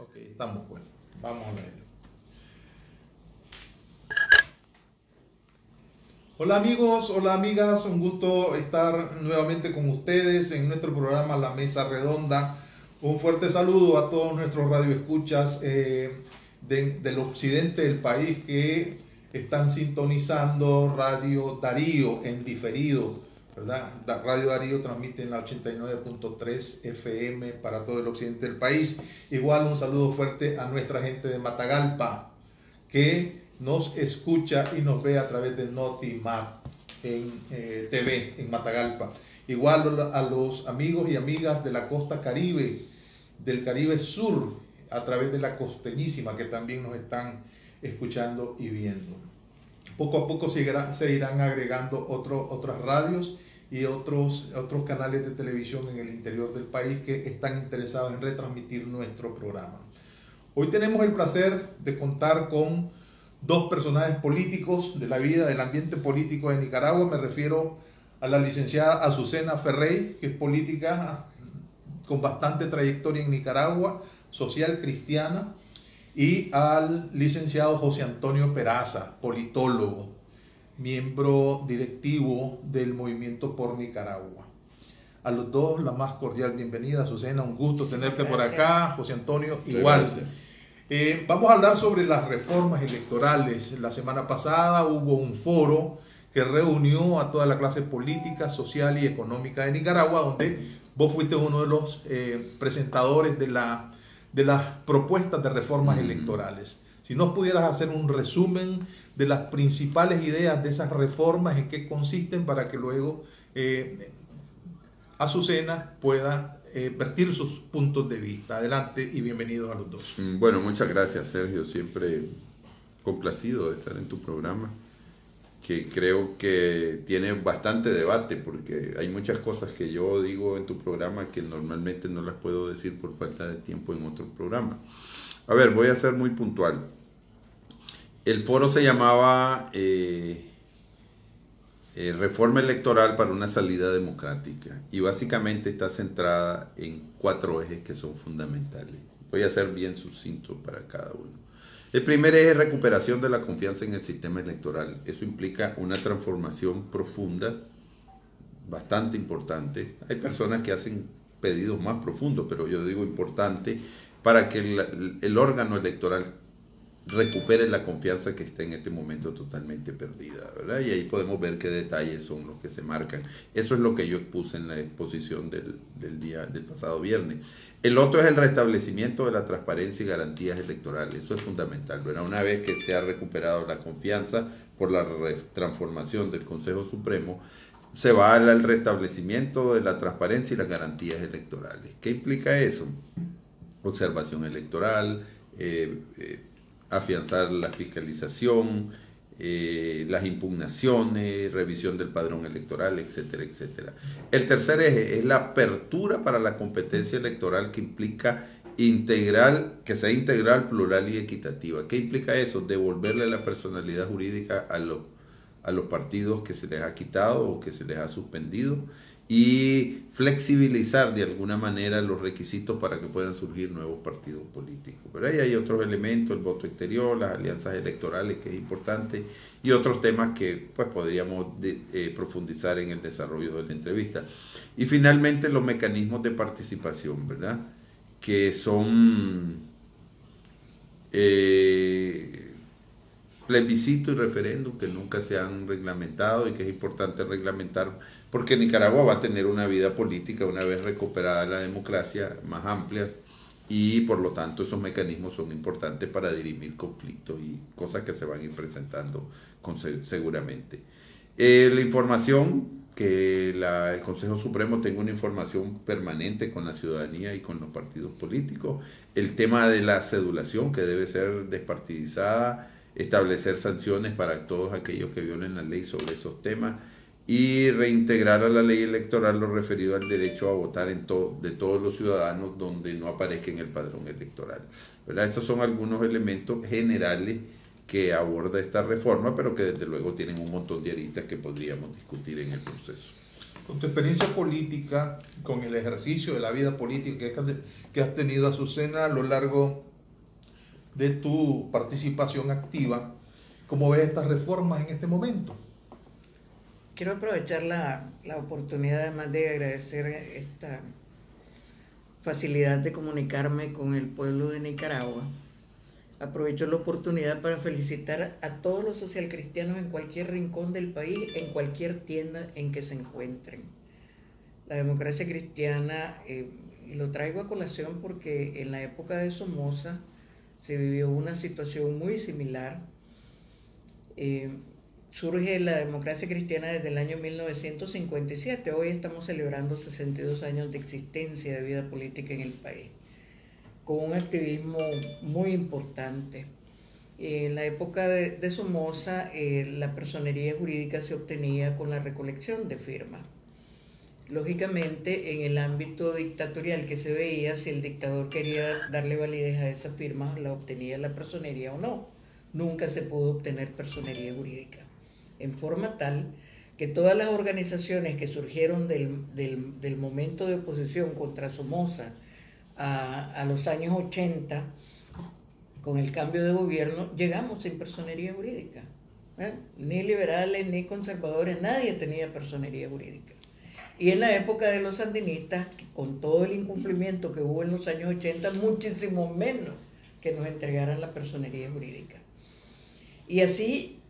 Ok, estamos pues. Vamos a ello. Hola amigos, hola amigas, un gusto estar nuevamente con ustedes en nuestro programa La Mesa Redonda. Un fuerte saludo a todos nuestros radioescuchas del occidente del país que están sintonizando Radio Darío en diferido, ¿verdad? Radio Darío transmite en la 89.3 FM para todo el occidente del país. Igual un saludo fuerte a nuestra gente de Matagalpa que nos escucha y nos ve a través de Notimap en TV en Matagalpa. Igual a los amigos y amigas de la costa Caribe, del Caribe Sur, a través de la Costeñísima, que también nos están escuchando y viendo. Poco a poco se irán agregando otras radios y otros canales de televisión en el interior del país que están interesados en retransmitir nuestro programa. Hoy tenemos el placer de contar con dos personajes políticos de la vida, del ambiente político de Nicaragua. Me refiero a la licenciada Azucena Ferrey, que es política con bastante trayectoria en Nicaragua, social cristiana, y al licenciado José Antonio Peraza, politólogo, miembro directivo del Movimiento por Nicaragua. A los dos la más cordial bienvenida. Azucena, un gusto tenerte por acá. José Antonio, igual. Vamos a hablar sobre las reformas electorales. La semana pasada hubo un foro que reunió a toda la clase política, social y económica de Nicaragua, donde vos fuiste uno de los presentadores de las propuestas de reformas electorales. Si nos pudieras hacer un resumen de las principales ideas de esas reformas, en qué consisten, para que luego Azucena pueda vertir sus puntos de vista. Adelante y bienvenidos a los dos. Bueno, muchas gracias, Sergio. Siempre complacido de estar en tu programa, que creo que tiene bastante debate, porque hay muchas cosas que yo digo en tu programa que normalmente no las puedo decir por falta de tiempo en otro programa. A ver, voy a ser muy puntual. El foro se llamaba Reforma Electoral para una Salida Democrática, y básicamente está centrada en 4 ejes que son fundamentales. Voy a ser bien sucinto para cada uno. El primer eje es recuperación de la confianza en el sistema electoral. Eso implica una transformación profunda, bastante importante. Hay personas que hacen pedidos más profundos, pero yo digo importante, para que el órgano electoral recupere la confianza que está en este momento totalmente perdida, ¿verdad? Y ahí podemos ver qué detalles son los que se marcan. Eso es lo que yo expuse en la exposición del pasado viernes. El otro es el restablecimiento de la transparencia y garantías electorales. Eso es fundamental, ¿verdad? Una vez que se ha recuperado la confianza por la transformación del Consejo Supremo, se va al restablecimiento de la transparencia y las garantías electorales. ¿Qué implica eso? Observación electoral, afianzar la fiscalización, las impugnaciones, revisión del padrón electoral, etcétera, etcétera. El tercer eje es la apertura para la competencia electoral, que implica que sea integral, plural y equitativa. ¿Qué implica eso? Devolverle la personalidad jurídica a los partidos que se les ha quitado o que se les ha suspendido, y flexibilizar de alguna manera los requisitos para que puedan surgir nuevos partidos políticos. Pero ahí hay otros elementos, el voto exterior, las alianzas electorales, que es importante, y otros temas que pues podríamos profundizar en el desarrollo de la entrevista. Y finalmente los mecanismos de participación, ¿verdad? Que son plebiscito y referéndum, que nunca se han reglamentado y que es importante reglamentar, porque Nicaragua va a tener una vida política una vez recuperada la democracia más amplia, y por lo tanto esos mecanismos son importantes para dirimir conflictos y cosas que se van a ir presentando seguramente. La información, que el Consejo Supremo tenga una información permanente con la ciudadanía y con los partidos políticos. El tema de la cedulación, que debe ser despartidizada, establecer sanciones para todos aquellos que violen la ley sobre esos temas, y reintegrar a la ley electoral lo referido al derecho a votar de todos los ciudadanos donde no aparezca en el padrón electoral, ¿verdad? Estos son algunos elementos generales que aborda esta reforma, pero que desde luego tienen un montón de aristas que podríamos discutir en el proceso. Con tu experiencia política, con el ejercicio de la vida política que has tenido, Azucena, a lo largo de tu participación activa. ¿Cómo ves estas reformas en este momento? Quiero aprovechar la oportunidad, además de agradecer esta facilidad de comunicarme con el pueblo de Nicaragua. Aprovecho la oportunidad para felicitar a todos los socialcristianos en cualquier rincón del país, en cualquier tienda en que se encuentren. La democracia cristiana, y lo traigo a colación porque en la época de Somoza se vivió una situación muy similar. Surge la democracia cristiana desde el año 1957. Hoy estamos celebrando 62 años de existencia de vida política en el país, con un activismo muy importante. En la época de Somoza, la personería jurídica se obtenía con la recolección de firmas. Lógicamente, en el ámbito dictatorial que se veía, si el dictador quería darle validez a esa firma, la obtenía la personería o no. Nunca se pudo obtener personería jurídica. En forma tal que todas las organizaciones que surgieron del momento de oposición contra Somoza a los años 80, con el cambio de gobierno, llegamos sin personería jurídica. Ni liberales, ni conservadores, nadie tenía personería jurídica. Y en la época de los sandinistas, con todo el incumplimiento que hubo en los años 80, muchísimo menos que nos entregaran la personería jurídica. Y así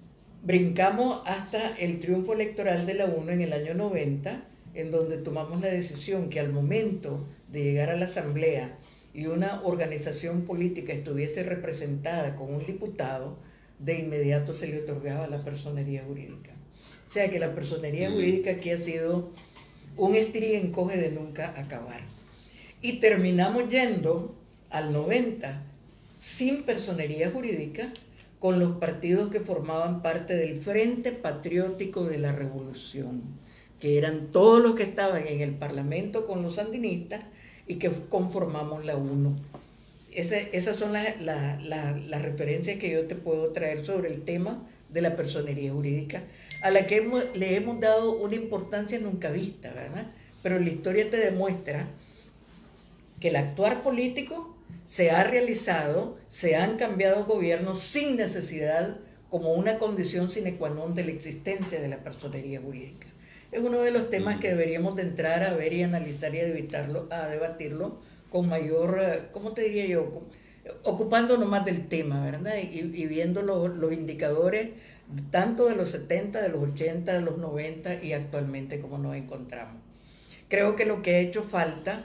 brincamos hasta el triunfo electoral de la UNO en el año 90, en donde tomamos la decisión que al momento de llegar a la asamblea y una organización política estuviese representada con un diputado, de inmediato se le otorgaba la personería jurídica. O sea que la personería jurídica aquí ha sido un estira y encoge de nunca acabar. Y terminamos yendo al 90 sin personería jurídica, con los partidos que formaban parte del Frente Patriótico de la Revolución, que eran todos los que estaban en el Parlamento con los sandinistas y que conformamos la UNO. Esas son las referencias que yo te puedo traer sobre el tema de la personería jurídica, a la que le hemos dado una importancia nunca vista, ¿verdad? Pero la historia te demuestra que el actuar político se ha realizado, se han cambiado gobiernos sin necesidad, como una condición sine qua non de la existencia de la personería jurídica. Es uno de los temas que deberíamos de entrar a ver y analizar y a debatirlo con mayor, ¿cómo te diría yo? Ocupándonos más del tema, ¿verdad? Y viendo los indicadores tanto de los 70, de los 80, de los 90 y actualmente como nos encontramos. Creo que lo que ha hecho falta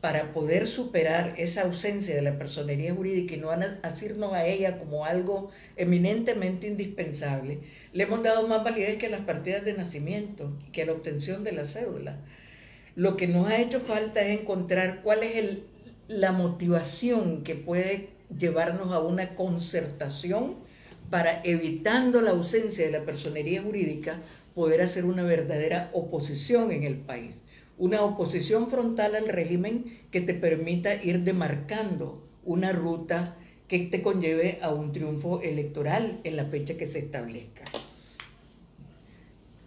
para poder superar esa ausencia de la personería jurídica y no asirnos a ella como algo eminentemente indispensable, le hemos dado más validez que a las partidas de nacimiento, que a la obtención de la cédula. Lo que nos ha hecho falta es encontrar cuál es la motivación que puede llevarnos a una concertación para, evitando la ausencia de la personería jurídica, poder hacer una verdadera oposición en el país. Una oposición frontal al régimen que te permita ir demarcando una ruta que te conlleve a un triunfo electoral en la fecha que se establezca.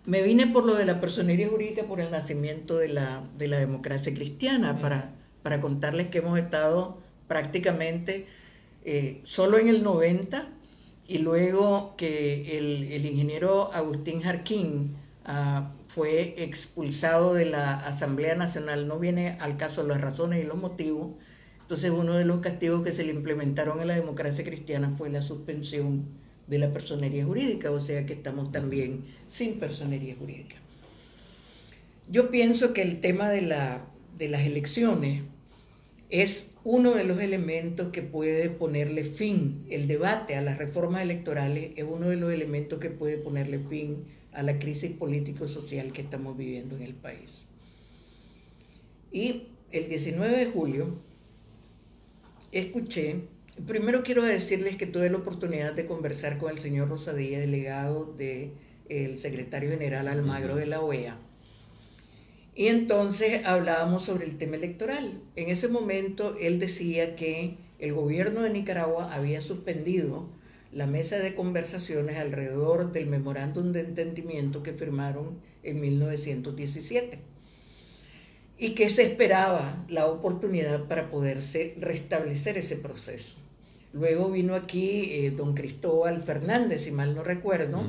Me vine por lo de la personería jurídica por el nacimiento de la democracia cristiana, para contarles que hemos estado prácticamente solo en el 90, y luego que el ingeniero Agustín Jarquín fue expulsado de la Asamblea Nacional. No viene al caso las razones y los motivos. Entonces, uno de los castigos que se le implementaron en la democracia cristiana fue la suspensión de la personería jurídica, o sea que estamos también sin personería jurídica. Yo pienso que el tema de las elecciones es uno de los elementos que puede ponerle fin, el debate a las reformas electorales es uno de los elementos que puede ponerle fin a la crisis político-social que estamos viviendo en el país. Y el 19 de julio escuché, primero quiero decirles que tuve la oportunidad de conversar con el señor Rosadía, delegado del secretario general Almagro de la OEA, y entonces hablábamos sobre el tema electoral. En ese momento él decía que el gobierno de Nicaragua había suspendido la mesa de conversaciones alrededor del memorándum de entendimiento que firmaron en 1917 y que se esperaba la oportunidad para poderse restablecer ese proceso. Luego vino aquí don Cristóbal Fernández, si mal no recuerdo,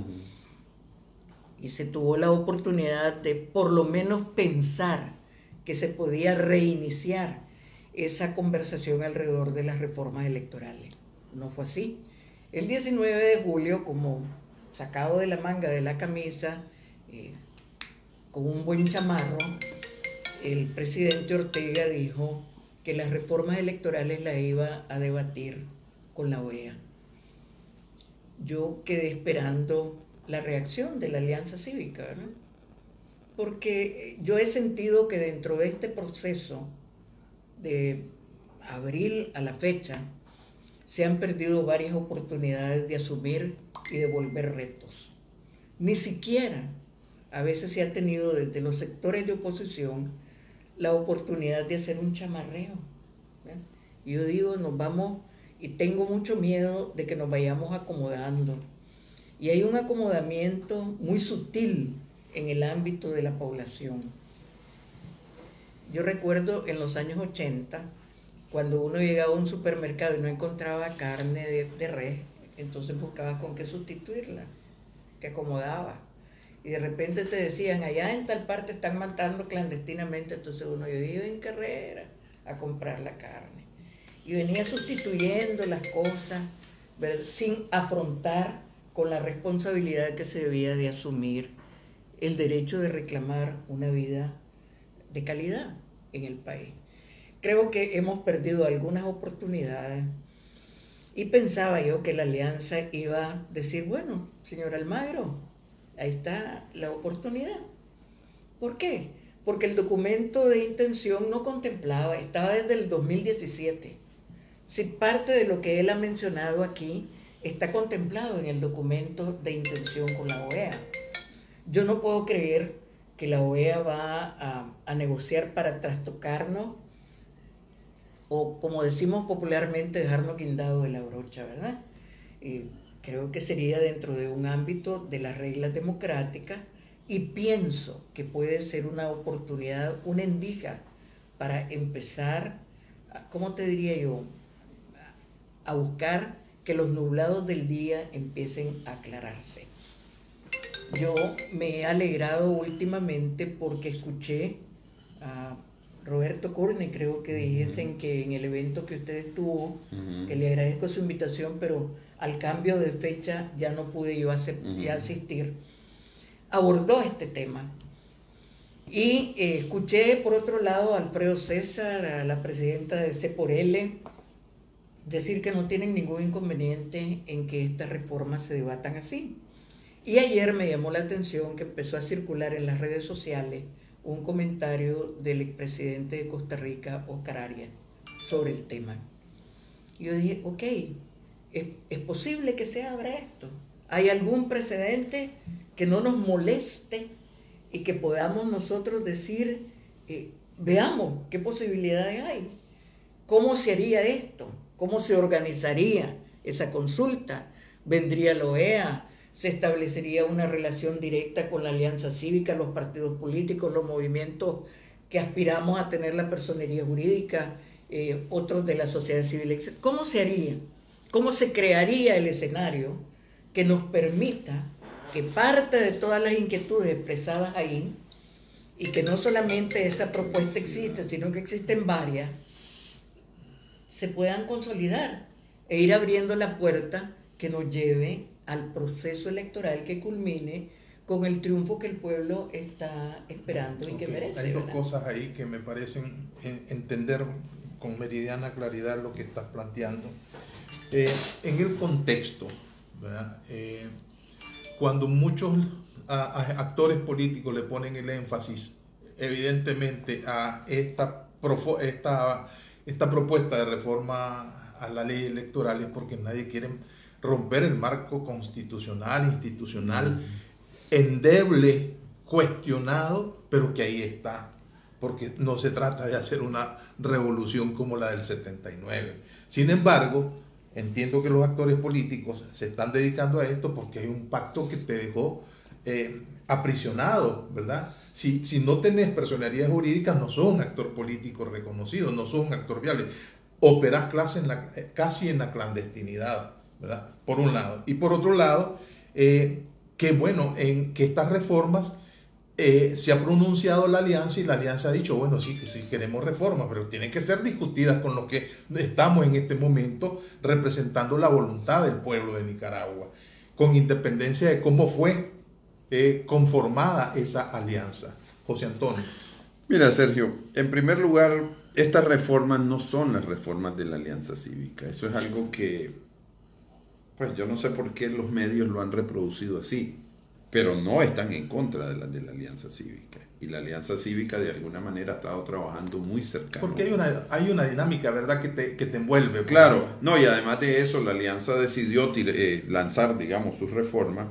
y se tuvo la oportunidad de por lo menos pensar que se podía reiniciar esa conversación alrededor de las reformas electorales. No fue así. El 19 de julio, como sacado de la manga de la camisa, con un buen chamarro, el presidente Ortega dijo que las reformas electorales las iba a debatir con la OEA. Yo quedé esperando la reacción de la Alianza Cívica, ¿verdad? Porque yo he sentido que dentro de este proceso de abril a la fecha se han perdido varias oportunidades de asumir y devolver retos. Ni siquiera a veces se ha tenido desde los sectores de oposición la oportunidad de hacer un chamarreo, ¿verdad? Y yo digo, nos vamos, y tengo mucho miedo de que nos vayamos acomodando. Y hay un acomodamiento muy sutil en el ámbito de la población. Yo recuerdo en los años 80, cuando uno llegaba a un supermercado y no encontraba carne de res, entonces buscaba con qué sustituirla, que acomodaba. Y de repente te decían, allá en tal parte están matando clandestinamente, entonces uno iba en carrera a comprar la carne. Y venía sustituyendo las cosas, ¿verdad?, sin afrontar con la responsabilidad que se debía de asumir el derecho de reclamar una vida de calidad en el país. Creo que hemos perdido algunas oportunidades y pensaba yo que la alianza iba a decir, bueno, señor Almagro, ahí está la oportunidad. ¿Por qué? Porque el documento de intención no contemplaba, estaba desde el 2017. Si parte de lo que él ha mencionado aquí está contemplado en el documento de intención con la OEA. Yo no puedo creer que la OEA va a negociar para trastocarnos o, como decimos popularmente, dejarnos guindados de la brocha, ¿verdad? Creo que sería dentro de un ámbito de las reglas democráticas y pienso que puede ser una oportunidad, una endija para empezar, ¿cómo te diría yo?, a buscar que los nublados del día empiecen a aclararse. Yo me he alegrado últimamente porque escuché a Roberto Corne, creo que dijesen que en el evento que usted estuvo, que le agradezco su invitación, pero al cambio de fecha ya no pude yo asistir, abordó este tema. Y escuché por otro lado a Alfredo César, a la presidenta de C por L, decir que no tienen ningún inconveniente en que estas reformas se debatan así. Y ayer me llamó la atención que empezó a circular en las redes sociales un comentario del expresidente de Costa Rica, Oscar Arias, sobre el tema. Yo dije, ok, es posible que se abra esto. ¿Hay algún precedente que no nos moleste y que podamos nosotros decir, veamos qué posibilidades hay? ¿Cómo se haría esto? ¿Cómo se organizaría esa consulta? ¿Vendría la OEA? ¿Se establecería una relación directa con la Alianza Cívica, los partidos políticos, los movimientos que aspiramos a tener la personería jurídica, otros de la sociedad civil? ¿Cómo se haría? ¿Cómo se crearía el escenario que nos permita que parte de todas las inquietudes expresadas ahí, y que no solamente esa propuesta existe, sino que existen varias, se puedan consolidar e ir abriendo la puerta que nos lleve al proceso electoral que culmine con el triunfo que el pueblo está esperando y que merece? Hay dos ¿verdad? cosas ahí que me parecen entender con meridiana claridad lo que estás planteando. En el contexto, ¿verdad? Cuando muchos actores políticos le ponen el énfasis, evidentemente, a esta propuesta de reforma a la ley electoral, es porque nadie quiere romper el marco constitucional, institucional, endeble, cuestionado, pero que ahí está, porque no se trata de hacer una revolución como la del 79. Sin embargo, entiendo que los actores políticos se están dedicando a esto porque hay un pacto que te dejó aprisionado, ¿verdad? Si no tenés personalidad jurídica, no sos un actor político reconocido, no sos un actor viable. operás casi en la clandestinidad, ¿verdad? Por un lado. Y por otro lado, que bueno, en que estas reformas se ha pronunciado la alianza y la alianza ha dicho, bueno, sí queremos reformas, pero tienen que ser discutidas con los que estamos en este momento representando la voluntad del pueblo de Nicaragua, con independencia de cómo fue conformada esa alianza. José Antonio. Mira, Sergio, en primer lugar, estas reformas no son las reformas de la Alianza Cívica. Eso es algo que, pues yo no sé por qué los medios lo han reproducido así, pero no están en contra de la Alianza Cívica. Y la Alianza Cívica de alguna manera ha estado trabajando muy cercano. Porque hay una dinámica, ¿verdad?, que te envuelve. Claro, no, y además de eso, la Alianza decidió lanzar, digamos, sus reformas,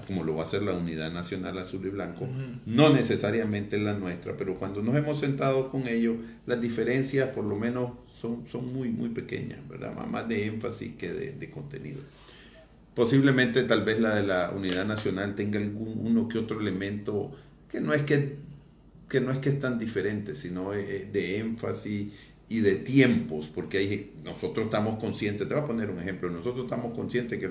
como lo va a hacer la Unidad Nacional Azul y Blanco, no necesariamente la nuestra, pero cuando nos hemos sentado con ellos, las diferencias por lo menos son muy, muy pequeñas, ¿verdad? Más de énfasis que de contenido. Posiblemente tal vez la de la Unidad Nacional tenga uno que otro elemento que no es que es tan diferente, sino de énfasis y de tiempos, porque nosotros estamos conscientes, te voy a poner un ejemplo, nosotros estamos conscientes que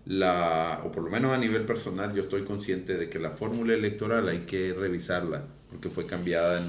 o por lo menos a nivel personal, yo estoy consciente de que la fórmula electoral hay que revisarla, porque fue cambiada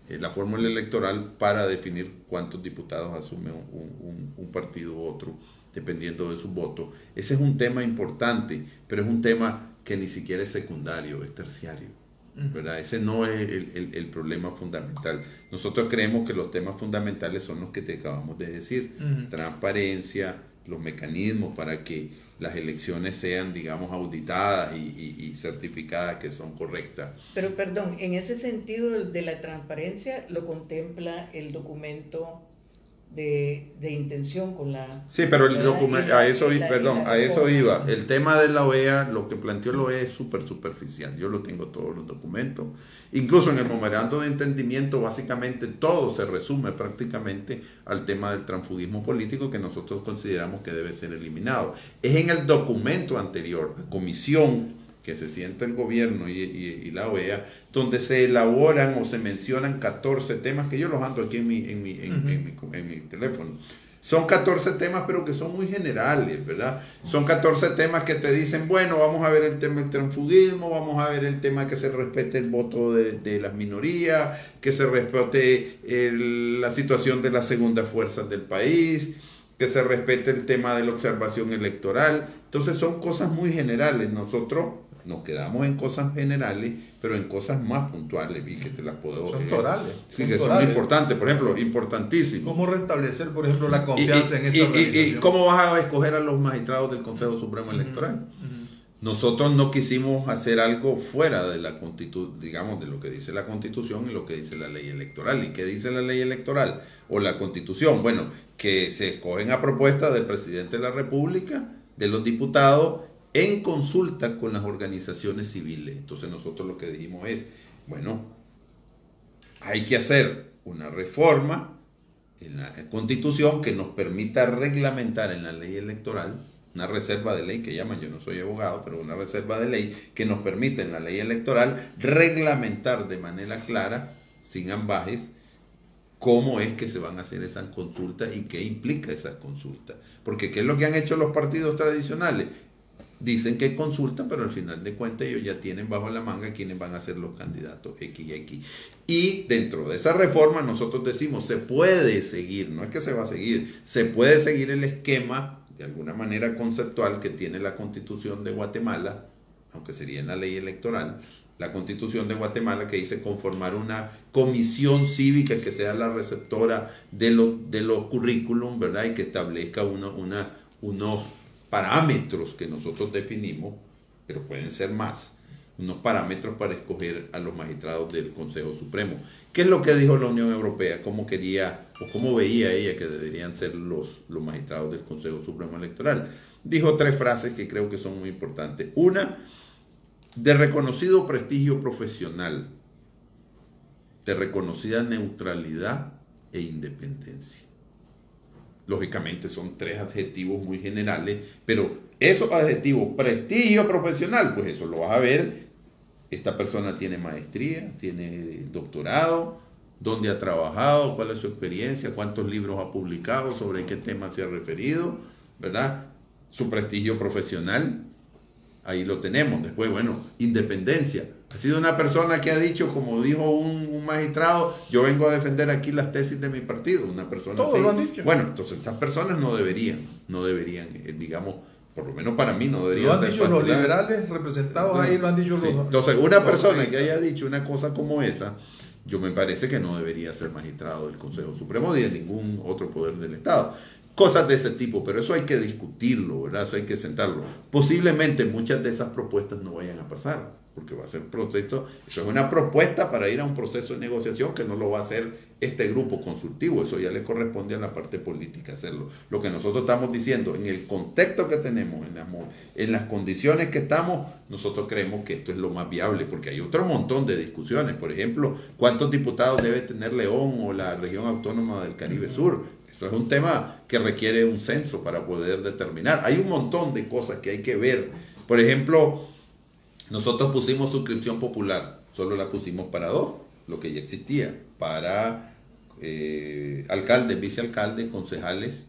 en la fórmula electoral para definir cuántos diputados asume un partido u otro, dependiendo de su voto. Ese es un tema importante, pero es un tema que ni siquiera es secundario, es terciario, ¿verdad? Ese no es el problema fundamental. Nosotros creemos que los temas fundamentales son los que te acabamos de decir, transparencia, los mecanismos para que las elecciones sean, digamos, auditadas y certificadas que son correctas. Pero perdón, en ese sentido de la transparencia lo contempla el documento de intención con la... Sí, pero el documento, a eso iba. El tema de la OEA, lo que planteó la OEA es súper superficial. Yo lo tengo todos los documentos. Incluso en el memorando de entendimiento, básicamente todo se resume prácticamente al tema del transfugismo político que nosotros consideramos que debe ser eliminado. Es en el documento anterior, la comisión que se sienta el gobierno y la OEA, donde se elaboran o se mencionan 14 temas, que yo los ando aquí en mi teléfono. Son 14 temas, pero que son muy generales, ¿verdad? Son 14 temas que te dicen, bueno, vamos a ver el tema del transfugismo, vamos a ver el tema que se respete el voto de las minorías, que se respete la situación de las segundas fuerzas del país, que se respete el tema de la observación electoral. Entonces son cosas muy generales. Nosotros nos quedamos en cosas generales, pero en cosas más puntuales, y que te las puedo... Son torales. Sí, que son importantes. Por ejemplo, importantísimo. ¿Cómo restablecer, por ejemplo, la confianza en esa organización? ¿Y cómo vas a escoger a los magistrados del Consejo Supremo Electoral? Nosotros no quisimos hacer algo fuera de la Constitución, digamos, de lo que dice la Constitución y lo que dice la ley electoral. ¿Y qué dice la ley electoral o la Constitución? Bueno, que se escogen a propuesta del presidente de la República, de los diputados, en consulta con las organizaciones civiles. Entonces nosotros lo que dijimos es, bueno, hay que hacer una reforma en la Constitución que nos permita reglamentar en la ley electoral, una reserva de ley que llaman, yo no soy abogado, pero una reserva de ley que nos permite en la ley electoral reglamentar de manera clara, sin ambajes, cómo es que se van a hacer esas consultas y qué implica esas consultas. Porque ¿qué es lo que han hecho los partidos tradicionales? Dicen que consultan, pero al final de cuentas ellos ya tienen bajo la manga quiénes van a ser los candidatos XX. Y dentro de esa reforma nosotros decimos, se puede seguir, no es que se va a seguir, se puede seguir el esquema de alguna manera conceptual que tiene la Constitución de Guatemala, aunque sería en la ley electoral, la Constitución de Guatemala, que dice conformar una comisión cívica que sea la receptora de los currículum, ¿verdad? Y que establezca unos parámetros que nosotros definimos, pero pueden ser más, unos parámetros para escoger a los magistrados del Consejo Supremo. ¿Qué es lo que dijo la Unión Europea? ¿Cómo quería o cómo veía ella que deberían ser los magistrados del Consejo Supremo Electoral? Dijo 3 frases que creo que son muy importantes. Una, de reconocido prestigio profesional, de reconocida neutralidad e independencia. Lógicamente son 3 adjetivos muy generales, pero esos adjetivos, prestigio profesional, pues eso lo vas a ver. Esta persona tiene maestría, tiene doctorado, dónde ha trabajado, cuál es su experiencia, cuántos libros ha publicado, sobre qué tema se ha referido, ¿verdad? Su prestigio profesional, ahí lo tenemos. Después, bueno, independencia. Ha sido una persona que ha dicho, como dijo un magistrado, yo vengo a defender aquí las tesis de mi partido. Una persona Todos así. lo han dicho. Bueno, entonces estas personas no deberían, digamos, por lo menos para mí no deberían lo han ser dicho los particulares. liberales representados ahí, lo han dicho Sí. los... Entonces, una persona que haya dicho una cosa como esa, yo me parece que no debería ser magistrado del Consejo Supremo ni de ningún otro poder del Estado. Cosas de ese tipo, pero eso hay que discutirlo, ¿verdad? Eso hay que sentarlo. Posiblemente muchas de esas propuestas no vayan a pasar, porque va a ser proceso, eso es una propuesta para ir a un proceso de negociación que no lo va a hacer este grupo consultivo, eso ya le corresponde a la parte política hacerlo. Lo que nosotros estamos diciendo, en el contexto que tenemos, en las condiciones que estamos, nosotros creemos que esto es lo más viable, porque hay otro montón de discusiones. Por ejemplo, ¿cuántos diputados debe tener León o la región autónoma del Caribe Sur? Eso es un tema que requiere un censo para poder determinar. Hay un montón de cosas que hay que ver. Por ejemplo, nosotros pusimos suscripción popular, solo la pusimos para 2, lo que ya existía, para alcaldes, vicealcaldes, concejales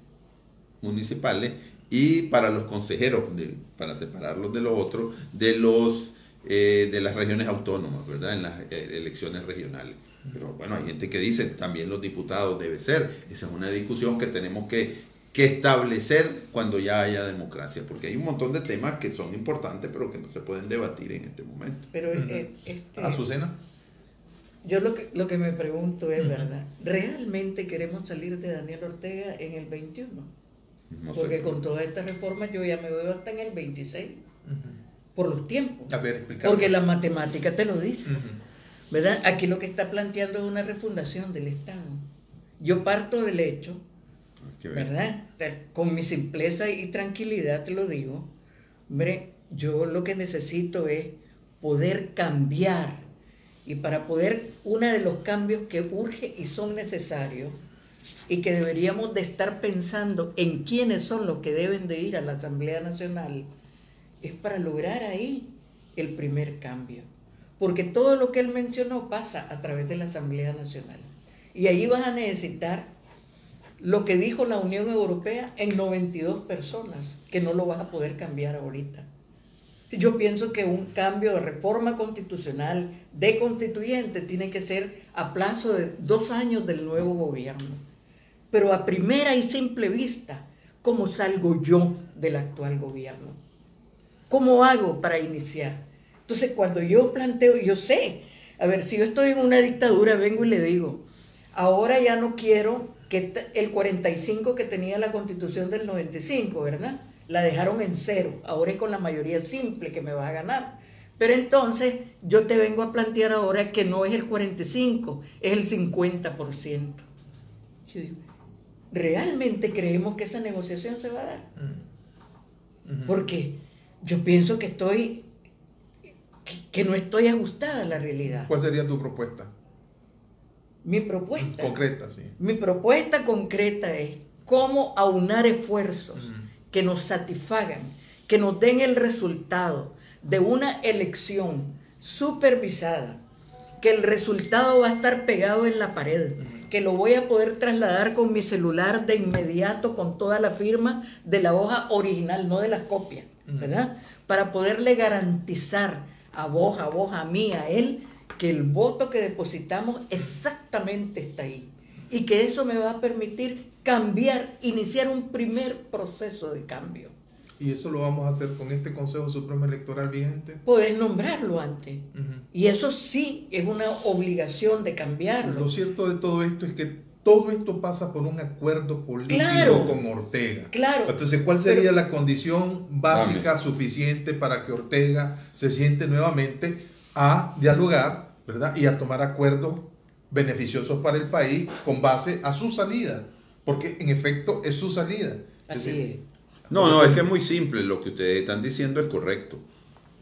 municipales y para los consejeros, para separarlos de los otros, de las regiones autónomas, ¿verdad? En las elecciones regionales. Pero bueno, hay gente que dice también los diputados debe ser. Esa es una discusión que tenemos que establecer cuando ya haya democracia, porque hay un montón de temas que son importantes pero que no se pueden debatir en este momento. Pero Azucena. Yo lo que me pregunto es, ¿verdad? ¿Realmente queremos salir de Daniel Ortega en el 21? No Porque sé. con todas estas reformas yo ya me veo hasta en el 26, por los tiempos. A ver, explícame. Porque la matemática te lo dice, ¿verdad? Aquí lo que está planteando es una refundación del Estado. Yo parto del hecho, ¿verdad? Con mi simpleza y tranquilidad te lo digo, hombre, yo lo que necesito es poder cambiar. Y para poder, uno de los cambios que urge y son necesarios, y que deberíamos de estar pensando en quiénes son los que deben de ir a la Asamblea Nacional, es para lograr ahí el primer cambio. Porque todo lo que él mencionó pasa a través de la Asamblea Nacional. Y ahí vas a necesitar lo que dijo la Unión Europea en 92 personas, que no lo vas a poder cambiar ahorita. Yo pienso que un cambio de reforma constitucional, de constituyente, tiene que ser a plazo de 2 años del nuevo gobierno. Pero a primera y simple vista, ¿cómo salgo yo del actual gobierno? ¿Cómo hago para iniciar? Entonces, cuando yo planteo, yo sé, a ver, si yo estoy en una dictadura, vengo y le digo, ahora ya no quiero que el 45 que tenía la Constitución del 95, ¿verdad? La dejaron en 0, ahora es con la mayoría simple que me va a ganar. Pero entonces yo te vengo a plantear ahora que no es el 45, es el 50%. Yo digo, ¿realmente creemos que esa negociación se va a dar? Porque yo pienso que no estoy ajustada a la realidad. ¿Cuál sería tu propuesta? Mi propuesta. Concreta, sí. Mi propuesta concreta es cómo aunar esfuerzos que nos satisfagan, que nos den el resultado de una elección supervisada, que el resultado va a estar pegado en la pared, que lo voy a poder trasladar con mi celular de inmediato con toda la firma de la hoja original, no de la copia, ¿verdad? Para poderle garantizar a vos, a mí, a él, que el voto que depositamos exactamente está ahí. Y que eso me va a permitir cambiar, iniciar un primer proceso de cambio. ¿Y eso lo vamos a hacer con este Consejo Supremo Electoral vigente? Podés nombrarlo antes. Y eso sí es una obligación de cambiarlo. Lo cierto de todo esto es que todo esto pasa por un acuerdo político Claro. con Ortega. Claro. Entonces, ¿cuál sería la condición básica suficiente para que Ortega se siente nuevamente a dialogar, ¿verdad? Y a tomar acuerdos beneficiosos para el país con base a su salida? Porque en efecto es su salida. Así es. No, es que es muy simple, lo que ustedes están diciendo es correcto.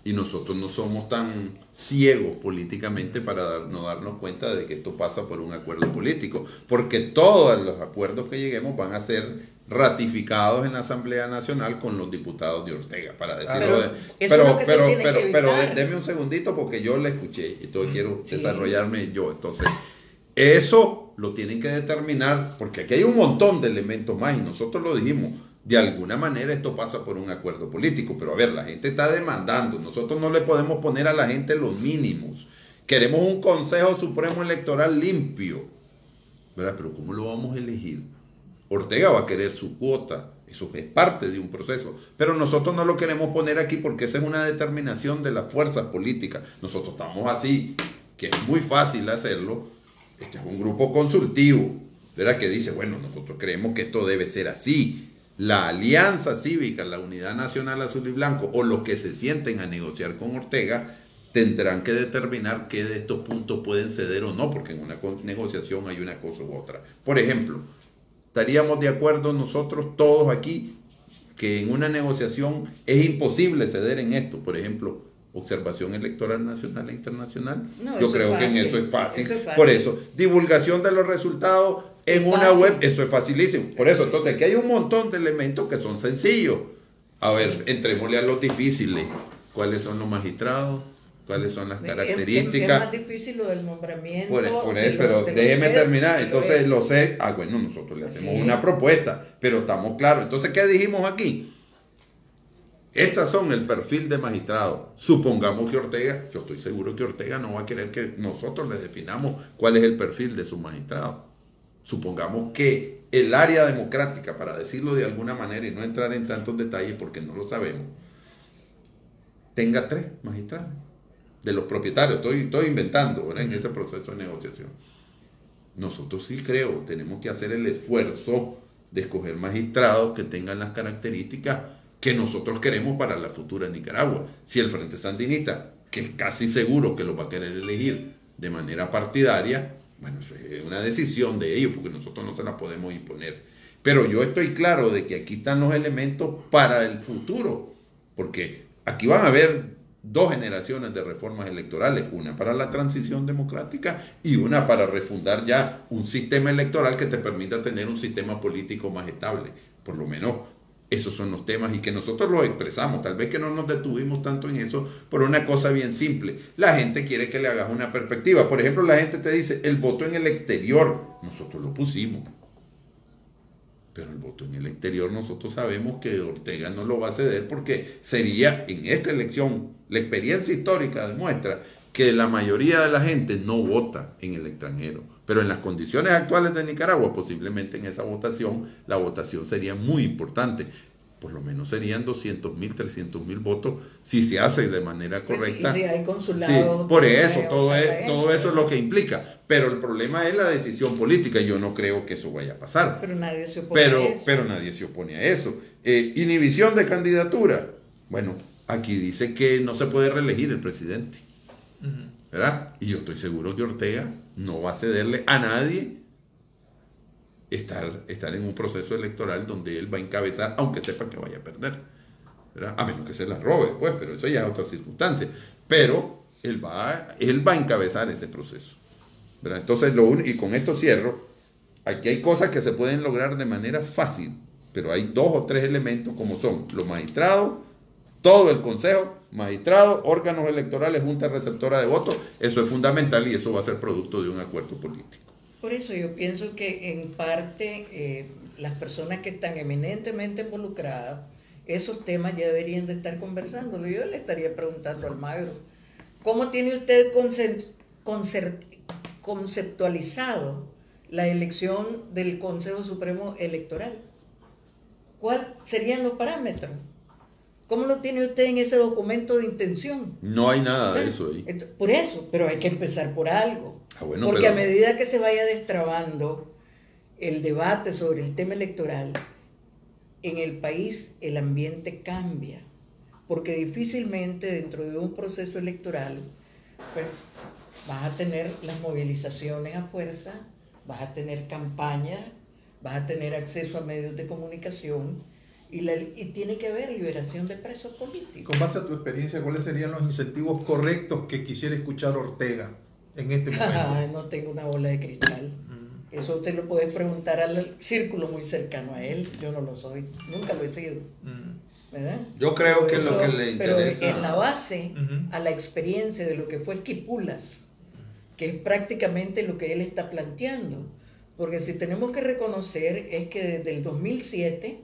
Y nosotros no somos tan ciegos políticamente para no darnos cuenta de que esto pasa por un acuerdo político. Porque todos los acuerdos que lleguemos van a ser ratificados en la Asamblea Nacional con los diputados de Ortega, para decirlo. Pero déme un segundito porque yo le escuché y entonces quiero desarrollarme yo. Entonces, Eso lo tienen que determinar, porque aquí hay un montón de elementos más y nosotros lo dijimos. De alguna manera esto pasa por un acuerdo político, pero a ver, la gente está demandando, nosotros no le podemos poner a la gente los mínimos. Queremos un Consejo Supremo Electoral limpio, ¿verdad? Pero ¿cómo lo vamos a elegir? Ortega va a querer su cuota, eso es parte de un proceso, pero nosotros no lo queremos poner aquí porque esa es una determinación de las fuerzas políticas. Nosotros estamos así, que es muy fácil hacerlo. Este es un grupo consultivo, ¿verdad? Que dice, bueno, nosotros creemos que esto debe ser así. La Alianza Cívica, la Unidad Nacional Azul y Blanco, o los que se sienten a negociar con Ortega, tendrán que determinar qué de estos puntos pueden ceder o no, porque en una negociación hay una cosa u otra. Por ejemplo, estaríamos de acuerdo nosotros todos aquí que en una negociación es imposible ceder en esto, por ejemplo, observación electoral nacional e internacional. No, yo creo que en eso es fácil. Por eso, divulgación de los resultados en una web, eso es facilísimo. Por eso, entonces, aquí hay un montón de elementos que son sencillos. A ver, entrémosle a los difíciles. ¿Cuáles son los magistrados? ¿Cuáles son las características? Es más difícil lo del nombramiento. Por eso, pero déjeme terminar. Entonces, lo sé. Bueno, nosotros le hacemos una propuesta, pero estamos claros. Entonces, ¿qué dijimos aquí? Estas son el perfil de magistrado. Supongamos que Ortega, yo estoy seguro que Ortega no va a querer que nosotros le definamos cuál es el perfil de su magistrado. Supongamos que el área democrática, para decirlo de alguna manera y no entrar en tantos detalles porque no lo sabemos, tenga 3 magistrados de los propietarios. Estoy inventando, ¿verdad? En ese proceso de negociación. Nosotros sí creo, tenemos que hacer el esfuerzo de escoger magistrados que tengan las características que nosotros queremos para la futura Nicaragua. Si el Frente Sandinista, que es casi seguro que lo va a querer elegir de manera partidaria, bueno, eso es una decisión de ellos, porque nosotros no se la podemos imponer. Pero yo estoy claro de que aquí están los elementos para el futuro, porque aquí van a haber 2 generaciones de reformas electorales, una para la transición democrática y una para refundar ya un sistema electoral que te permita tener un sistema político más estable. Por lo menos esos son los temas y que nosotros los expresamos. Tal vez que no nos detuvimos tanto en eso por una cosa bien simple. La gente quiere que le hagas una perspectiva. Por ejemplo, la gente te dice, el voto en el exterior, nosotros lo pusimos. Pero el voto en el exterior nosotros sabemos que Ortega no lo va a ceder porque sería en esta elección, la experiencia histórica demuestra que la mayoría de la gente no vota en el extranjero. Pero en las condiciones actuales de Nicaragua, posiblemente en esa votación, la votación sería muy importante. Por lo menos serían 200,000, 300,000 votos si se hace de manera correcta. Y si hay consulados. Sí, por eso, todo eso es lo que implica. Pero el problema es la decisión política. Yo no creo que eso vaya a pasar. Pero nadie se opone a eso. Pero nadie se opone a eso. Inhibición de candidatura. Bueno, aquí dice que no se puede reelegir el presidente. ¿Verdad? Y yo estoy seguro que Ortega no va a cederle a nadie estar en un proceso electoral donde él va a encabezar, aunque sepa que vaya a perder, ¿verdad? A menos que se la robe, pues, pero eso ya es otra circunstancia. Pero él va a encabezar ese proceso, ¿verdad? Entonces, y con esto cierro, aquí hay cosas que se pueden lograr de manera fácil, pero hay 2 o 3 elementos como son los magistrados, todo el consejo, magistrados, órganos electorales, junta receptora de votos. Eso es fundamental y eso va a ser producto de un acuerdo político. Por eso yo pienso que en parte las personas que están eminentemente involucradas, esos temas ya deberían de estar conversándolo. Yo le estaría preguntando al Magro, ¿cómo tiene usted conceptualizado la elección del Consejo Supremo Electoral? ¿Cuáles serían los parámetros? ¿Cómo lo tiene usted en ese documento de intención? No hay nada de eso ahí. Por eso, pero hay que empezar por algo. Bueno, porque a medida que se vaya destrabando el debate sobre el tema electoral, en el país el ambiente cambia. Porque difícilmente dentro de un proceso electoral, pues vas a tener las movilizaciones a fuerza, vas a tener campañas, vas a tener acceso a medios de comunicación, y tiene que haber liberación de presos políticos. Con base a tu experiencia, ¿cuáles serían los incentivos correctos que quisiera escuchar Ortega en este momento? No tengo una bola de cristal. Eso usted lo puede preguntar al círculo muy cercano a él. Yo no lo soy, nunca lo he sido. ¿Verdad? Yo creo que lo que le interesa... Pero en la base, a la experiencia de lo que fue Quipulas, que es prácticamente lo que él está planteando. Porque si tenemos que reconocer es que desde el 2007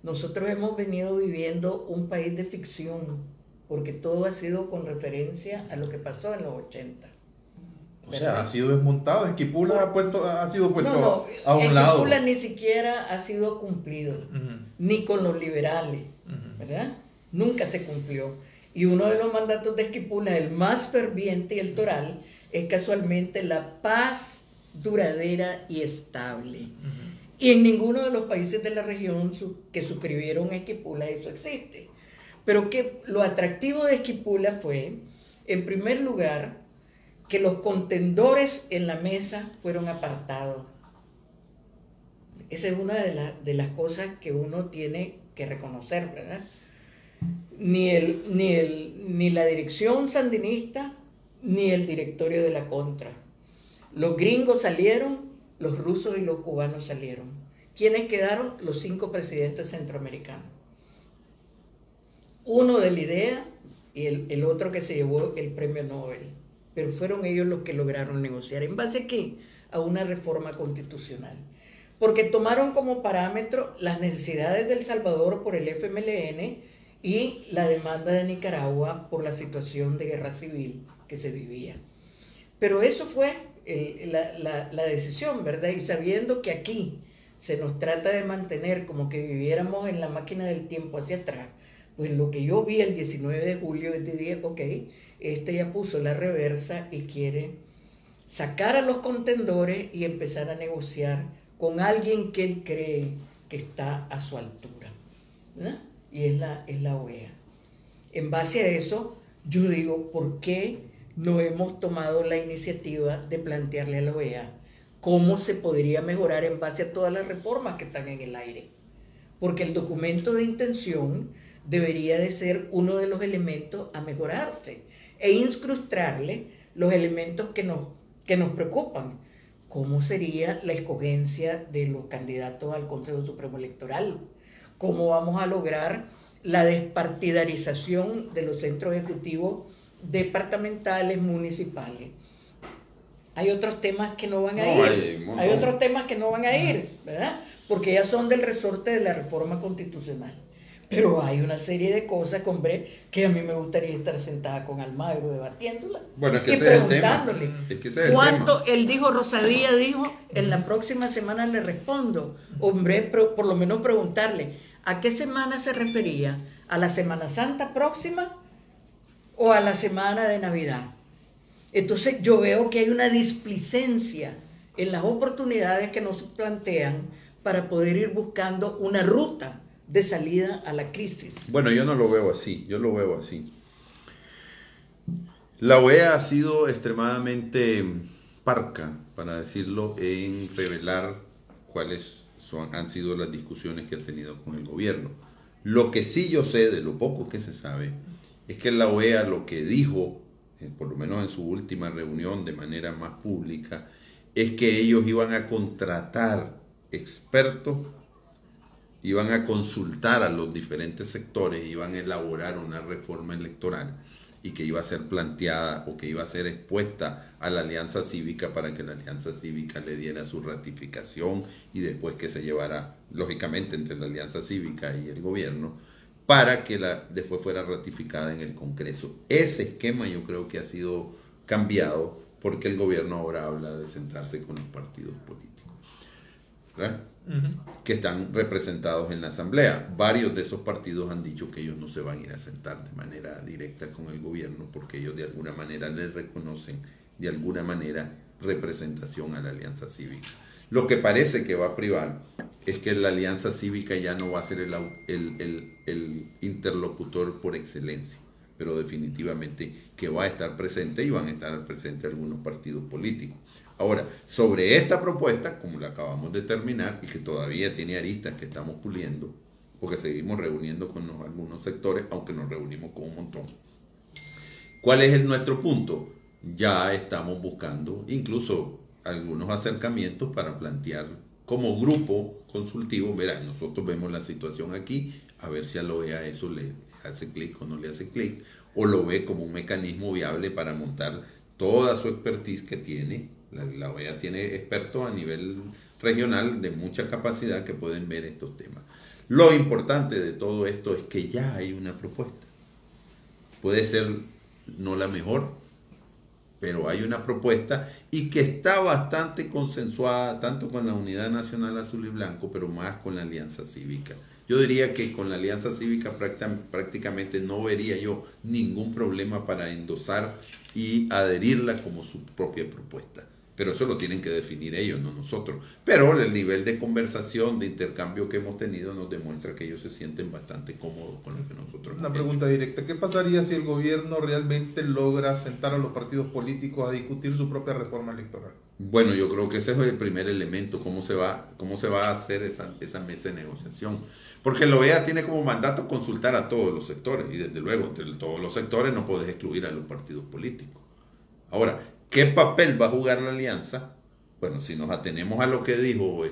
nosotros hemos venido viviendo un país de ficción, porque todo ha sido con referencia a lo que pasó en los 80. O sea, ha sido desmontado, Esquipula ha sido puesto No, a un lado. Esquipula ni siquiera ha sido cumplido, ni con los liberales, ¿verdad? Nunca se cumplió. Y uno de los mandatos de Esquipula, el más ferviente y el toral, es casualmente la paz duradera y estable. Y en ninguno de los países de la región que suscribieron Esquipula eso existe. Pero que lo atractivo de Esquipula fue, en primer lugar, que los contendores en la mesa fueron apartados. Esa es una de las cosas que uno tiene que reconocer, ¿verdad? Ni la dirección sandinista, ni el directorio de la Contra. Los gringos salieron, los rusos y los cubanos salieron. ¿Quiénes quedaron? Los 5 presidentes centroamericanos. Uno de la IDEA y el otro que se llevó el premio Nobel. Pero fueron ellos los que lograron negociar. ¿En base a qué? A una reforma constitucional. Porque tomaron como parámetro las necesidades de El Salvador por el FMLN y la demanda de Nicaragua por la situación de guerra civil que se vivía. Pero eso fue la decisión, ¿verdad? Y sabiendo que aquí se nos trata de mantener como que viviéramos en la máquina del tiempo hacia atrás, pues lo que yo vi el 19 de julio es de dije, ok, ya puso la reversa y quiere sacar a los contendores y empezar a negociar con alguien que él cree que está a su altura, ¿verdad? Y es la OEA. En base a eso, yo digo, ¿por qué no hemos tomado la iniciativa de plantearle a la OEA cómo se podría mejorar en base a todas las reformas que están en el aire? Porque el documento de intención debería de ser uno de los elementos a mejorarse e incrustarle los elementos que nos preocupan. ¿Cómo sería la escogencia de los candidatos al Consejo Supremo Electoral? ¿Cómo vamos a lograr la despartidarización de los centros ejecutivos departamentales, municipales? Hay otros temas que no van a ir. Hay otros temas que no van a ir, ¿verdad? Porque ya son del resorte de la reforma constitucional. Pero hay una serie de cosas, hombre, que a mí me gustaría estar sentada con Almagro debatiéndola. Bueno, es que y ese es el preguntándole tema. Es que ese es cuánto, él dijo, Rosadía dijo, en la próxima semana le respondo. Hombre, por lo menos preguntarle, ¿a qué semana se refería? ¿A la Semana Santa próxima o a la semana de Navidad? Entonces yo veo que hay una displicencia en las oportunidades que nos plantean para poder ir buscando una ruta de salida a la crisis. Bueno, yo no lo veo así, yo lo veo así. La OEA ha sido extremadamente parca, para decirlo, en revelar cuáles han sido las discusiones que ha tenido con el gobierno. Lo que sí yo sé, de lo poco que se sabe, es que la OEA lo que dijo, por lo menos en su última reunión de manera más pública, es que ellos iban a contratar expertos, iban a consultar a los diferentes sectores, iban a elaborar una reforma electoral y que iba a ser planteada o que iba a ser expuesta a la Alianza Cívica para que la Alianza Cívica le diera su ratificación y después que se llevara, lógicamente, entre la Alianza Cívica y el gobierno, para que después fuera ratificada en el Congreso. Ese esquema yo creo que ha sido cambiado porque el gobierno ahora habla de sentarse con los partidos políticos, ¿verdad? Que están representados en la asamblea. Varios de esos partidos han dicho que ellos no se van a ir a sentar de manera directa con el gobierno porque ellos de alguna manera les reconocen de alguna manera representación a la Alianza Cívica. Lo que parece que va a privar es que la Alianza Cívica ya no va a ser el interlocutor por excelencia, pero definitivamente que va a estar presente y van a estar presentes algunos partidos políticos. Ahora, sobre esta propuesta, como la acabamos de terminar y que todavía tiene aristas que estamos puliendo, porque seguimos reuniendo con algunos sectores, aunque nos reunimos con un montón. ¿Cuál es nuestro punto? Ya estamos buscando incluso algunos acercamientos para plantear como grupo consultivo, mira, nosotros vemos la situación aquí, a ver si a la OEA eso le hace clic o no le hace clic, o lo ve como un mecanismo viable para montar toda su expertise que tiene. La OEA tiene expertos a nivel regional de mucha capacidad que pueden ver estos temas. Lo importante de todo esto es que ya hay una propuesta. Puede ser no la mejor, pero hay una propuesta y que está bastante consensuada tanto con la Unidad Nacional Azul y Blanco, pero más con la Alianza Cívica. Yo diría que con la Alianza Cívica prácticamente no vería yo ningún problema para endosar y adherirla como su propia propuesta. Pero eso lo tienen que definir ellos, no nosotros. Pero el nivel de conversación, de intercambio que hemos tenido nos demuestra que ellos se sienten bastante cómodos con lo que nosotros Una hemos pregunta hecho. directa. ¿Qué pasaría si el gobierno realmente logra sentar a los partidos políticos a discutir su propia reforma electoral? Bueno, yo creo que ese es el primer elemento, cómo se va a hacer esa mesa de negociación. Porque la OEA tiene como mandato consultar a todos los sectores, y desde luego, entre todos los sectores no puedes excluir a los partidos políticos. Ahora, ¿qué papel va a jugar la alianza? Bueno, si nos atenemos a lo que dijo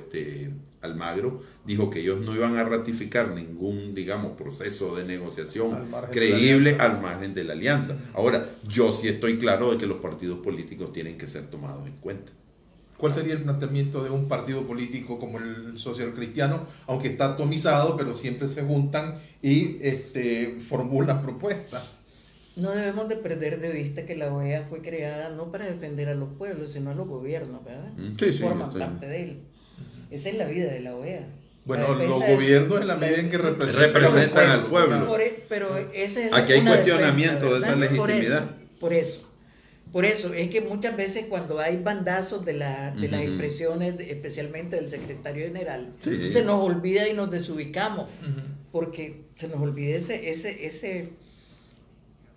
Almagro, dijo que ellos no iban a ratificar ningún, digamos, proceso de negociación creíble al margen de la alianza. Ahora, yo sí estoy claro de que los partidos políticos tienen que ser tomados en cuenta. ¿Cuál sería el planteamiento de un partido político como el social cristiano, aunque está atomizado, pero siempre se juntan y formulan propuestas? No debemos de perder de vista que la OEA fue creada no para defender a los pueblos, sino a los gobiernos, ¿verdad? Sí, sí, forman parte de él. Esa es la vida de la OEA. Bueno, los gobiernos en la medida en que representan al pueblo. Pero ese es aquí hay una cuestionamiento defensa, de esa legitimidad. Por eso, es que muchas veces cuando hay bandazos de las expresiones, especialmente del secretario general, sí, se nos olvida y nos desubicamos, porque se nos olvida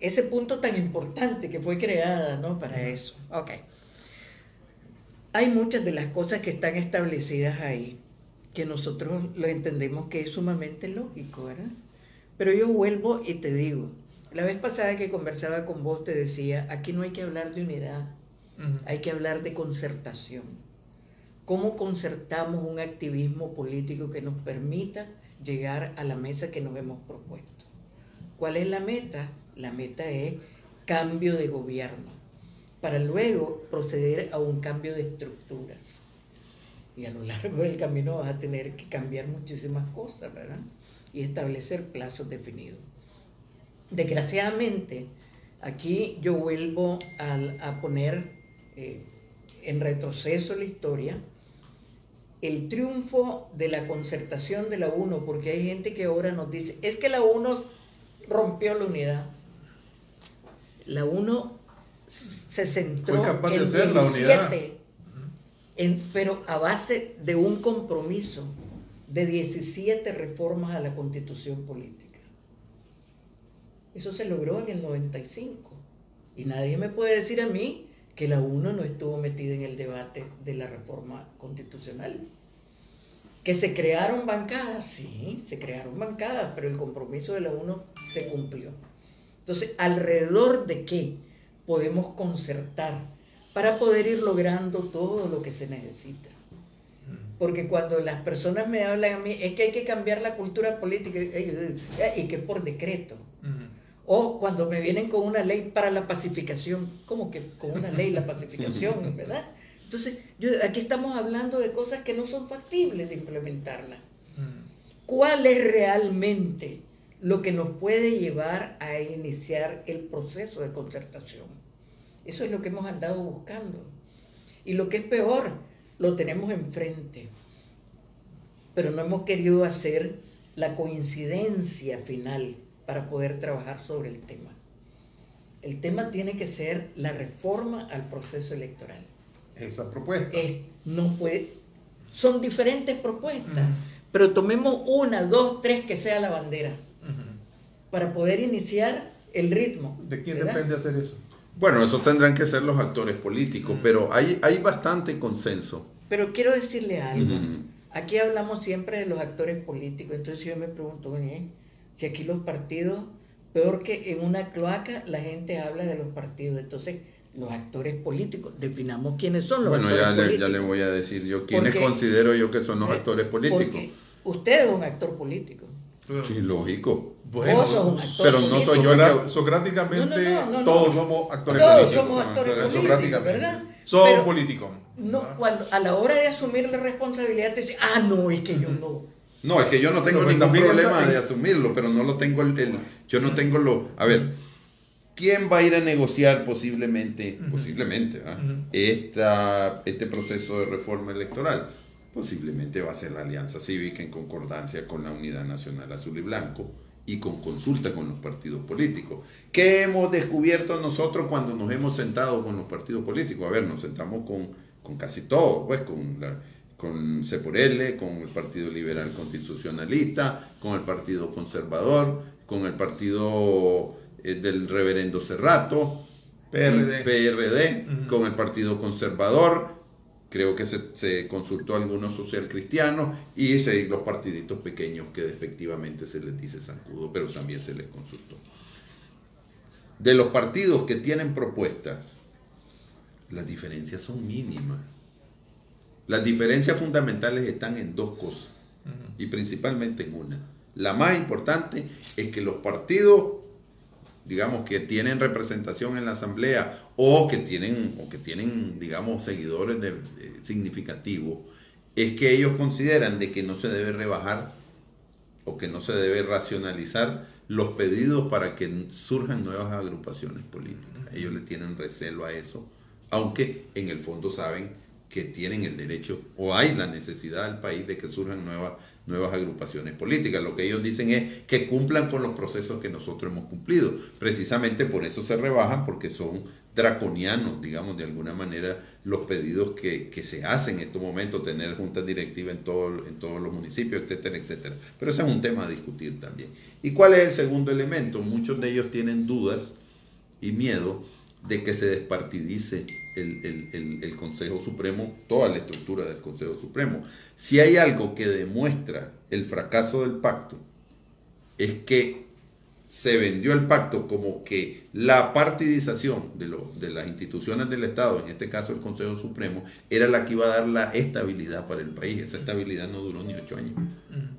ese punto tan importante que fue creada, ¿no? Para eso. Okay. Hay muchas de las cosas que están establecidas ahí que nosotros lo entendemos que es sumamente lógico, ¿verdad? Pero yo vuelvo y te digo, la vez pasada que conversaba con vos te decía, aquí no hay que hablar de unidad, hay que hablar de concertación. ¿Cómo concertamos un activismo político que nos permita llegar a la mesa que nos hemos propuesto? ¿Cuál es la meta? La meta es cambio de gobierno, para luego proceder a un cambio de estructuras. Y a lo largo del camino vas a tener que cambiar muchísimas cosas, ¿verdad? Y establecer plazos definidos. Desgraciadamente, aquí yo vuelvo a poner en retroceso la historia el triunfo de la concertación de la UNO, porque hay gente que ahora nos dice, es que la UNO rompió la unidad. La UNO se centró en 17, pero a base de un compromiso de 17 reformas a la Constitución política. Eso se logró en el 95. Y nadie me puede decir a mí que la UNO no estuvo metida en el debate de la reforma constitucional. ¿Que se crearon bancadas? Sí, se crearon bancadas, pero el compromiso de la UNO se cumplió. Entonces, ¿alrededor de qué podemos concertar para poder ir logrando todo lo que se necesita? Porque cuando las personas me hablan a mí, es que hay que cambiar la cultura política, y que es por decreto. O cuando me vienen con una ley para la pacificación, ¿cómo que con una ley la pacificación, verdad? Entonces, aquí estamos hablando de cosas que no son factibles de implementarlas. ¿Cuál es realmente lo que nos puede llevar a iniciar el proceso de concertación? Eso es lo que hemos andado buscando. Y lo que es peor, lo tenemos enfrente. Pero no hemos querido hacer la coincidencia final para poder trabajar sobre el tema. El tema tiene que ser la reforma al proceso electoral. Esa propuesta. Son diferentes propuestas, pero tomemos 1, 2, 3 que sea la bandera para poder iniciar el ritmo. ¿De quién ¿verdad? depende hacer eso? Bueno, esos tendrán que ser los actores políticos, pero hay bastante consenso. Pero quiero decirle algo. Aquí hablamos siempre de los actores políticos, entonces yo me pregunto, si aquí los partidos, peor que en una cloaca, la gente habla de los partidos, entonces los actores políticos, definamos quiénes son los actores políticos. Ya le voy a decir yo quiénes considero yo que son los actores políticos. Porque usted es un actor político. Sí, lógico. Bueno, Vos sos un actor pero no soy yo el que... Socráticamente No. todos somos actores Todos políticos. somos actores políticos, Socráticamente. ¿verdad? Somos Pero políticos. no, cuando, a la hora de asumir la responsabilidad te dice, no, es que yo no. No, es que yo no tengo Pero ningún también problema esa- de asumirlo, pero no lo tengo yo no tengo lo... A ver, ¿quién va a ir a negociar posiblemente, ¿ah? Este proceso de reforma electoral? Posiblemente va a ser la Alianza Cívica en concordancia con la Unidad Nacional Azul y Blanco y con consulta con los partidos políticos. ¿Qué hemos descubierto nosotros cuando nos hemos sentado con los partidos políticos? A ver, nos sentamos con casi todos, pues con C por L, con el Partido Liberal Constitucionalista, con el Partido Conservador, con el Partido del Reverendo Cerrato, PRD, con el Partido Conservador, creo que se consultó a algunos socialcristianos y los partiditos pequeños que despectivamente se les dice zancudo, pero también se les consultó. De los partidos que tienen propuestas, las diferencias son mínimas. Las diferencias fundamentales están en dos cosas, y principalmente en una. La más importante es que los partidos, digamos, que tienen representación en la asamblea o que tienen digamos, seguidores significativos, es que ellos consideran de que no se debe rebajar o que no se debe racionalizar los pedidos para que surjan nuevas agrupaciones políticas. Ellos le tienen recelo a eso, aunque en el fondo saben que tienen el derecho o hay la necesidad del país de que surjan nuevas agrupaciones políticas. Lo que ellos dicen es que cumplan con los procesos que nosotros hemos cumplido. Precisamente por eso se rebajan, porque son draconianos, digamos, de alguna manera, los pedidos que se hacen en estos momentos, tener juntas directivas en todos los municipios, etcétera, etcétera. Pero ese es un tema a discutir también. ¿Y cuál es el segundo elemento? Muchos de ellos tienen dudas y miedo de que se despartidice el Consejo Supremo, toda la estructura del Consejo Supremo. Si hay algo que demuestra el fracaso del pacto, es que se vendió el pacto como que la partidización de las instituciones del Estado, en este caso el Consejo Supremo, era la que iba a dar la estabilidad para el país. Esa estabilidad no duró ni 8 años,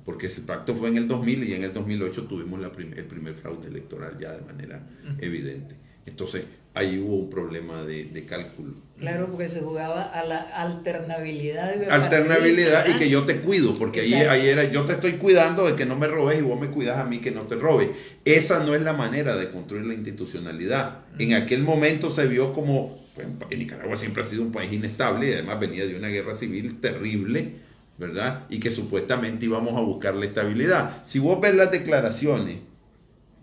porque ese pacto fue en el 2000 y en el 2008 tuvimos el primer fraude electoral ya de manera evidente. Entonces, ahí hubo un problema de cálculo. Claro, porque se jugaba a la alternabilidad. Y que yo te cuido, porque ahí era, yo te estoy cuidando de que no me robes y vos me cuidas a mí que no te robe. Esa no es la manera de construir la institucionalidad. En aquel momento se vio como, bueno, Nicaragua siempre ha sido un país inestable y además venía de una guerra civil terrible, ¿verdad? Y que supuestamente íbamos a buscar la estabilidad. Si vos ves las declaraciones,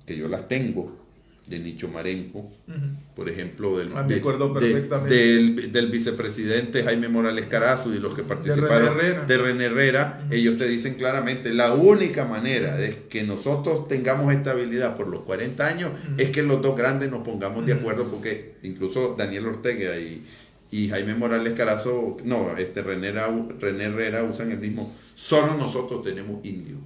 que yo las tengo, de Nicho Marenco, por ejemplo, del vicepresidente Jaime Morales Carazo y los que participaron de René Herrera, ellos te dicen claramente, la única manera de que nosotros tengamos estabilidad por los 40 años es que los dos grandes nos pongamos de acuerdo, porque incluso Daniel Ortega y Jaime Morales Carazo, René Herrera usan el mismo, solo nosotros tenemos indios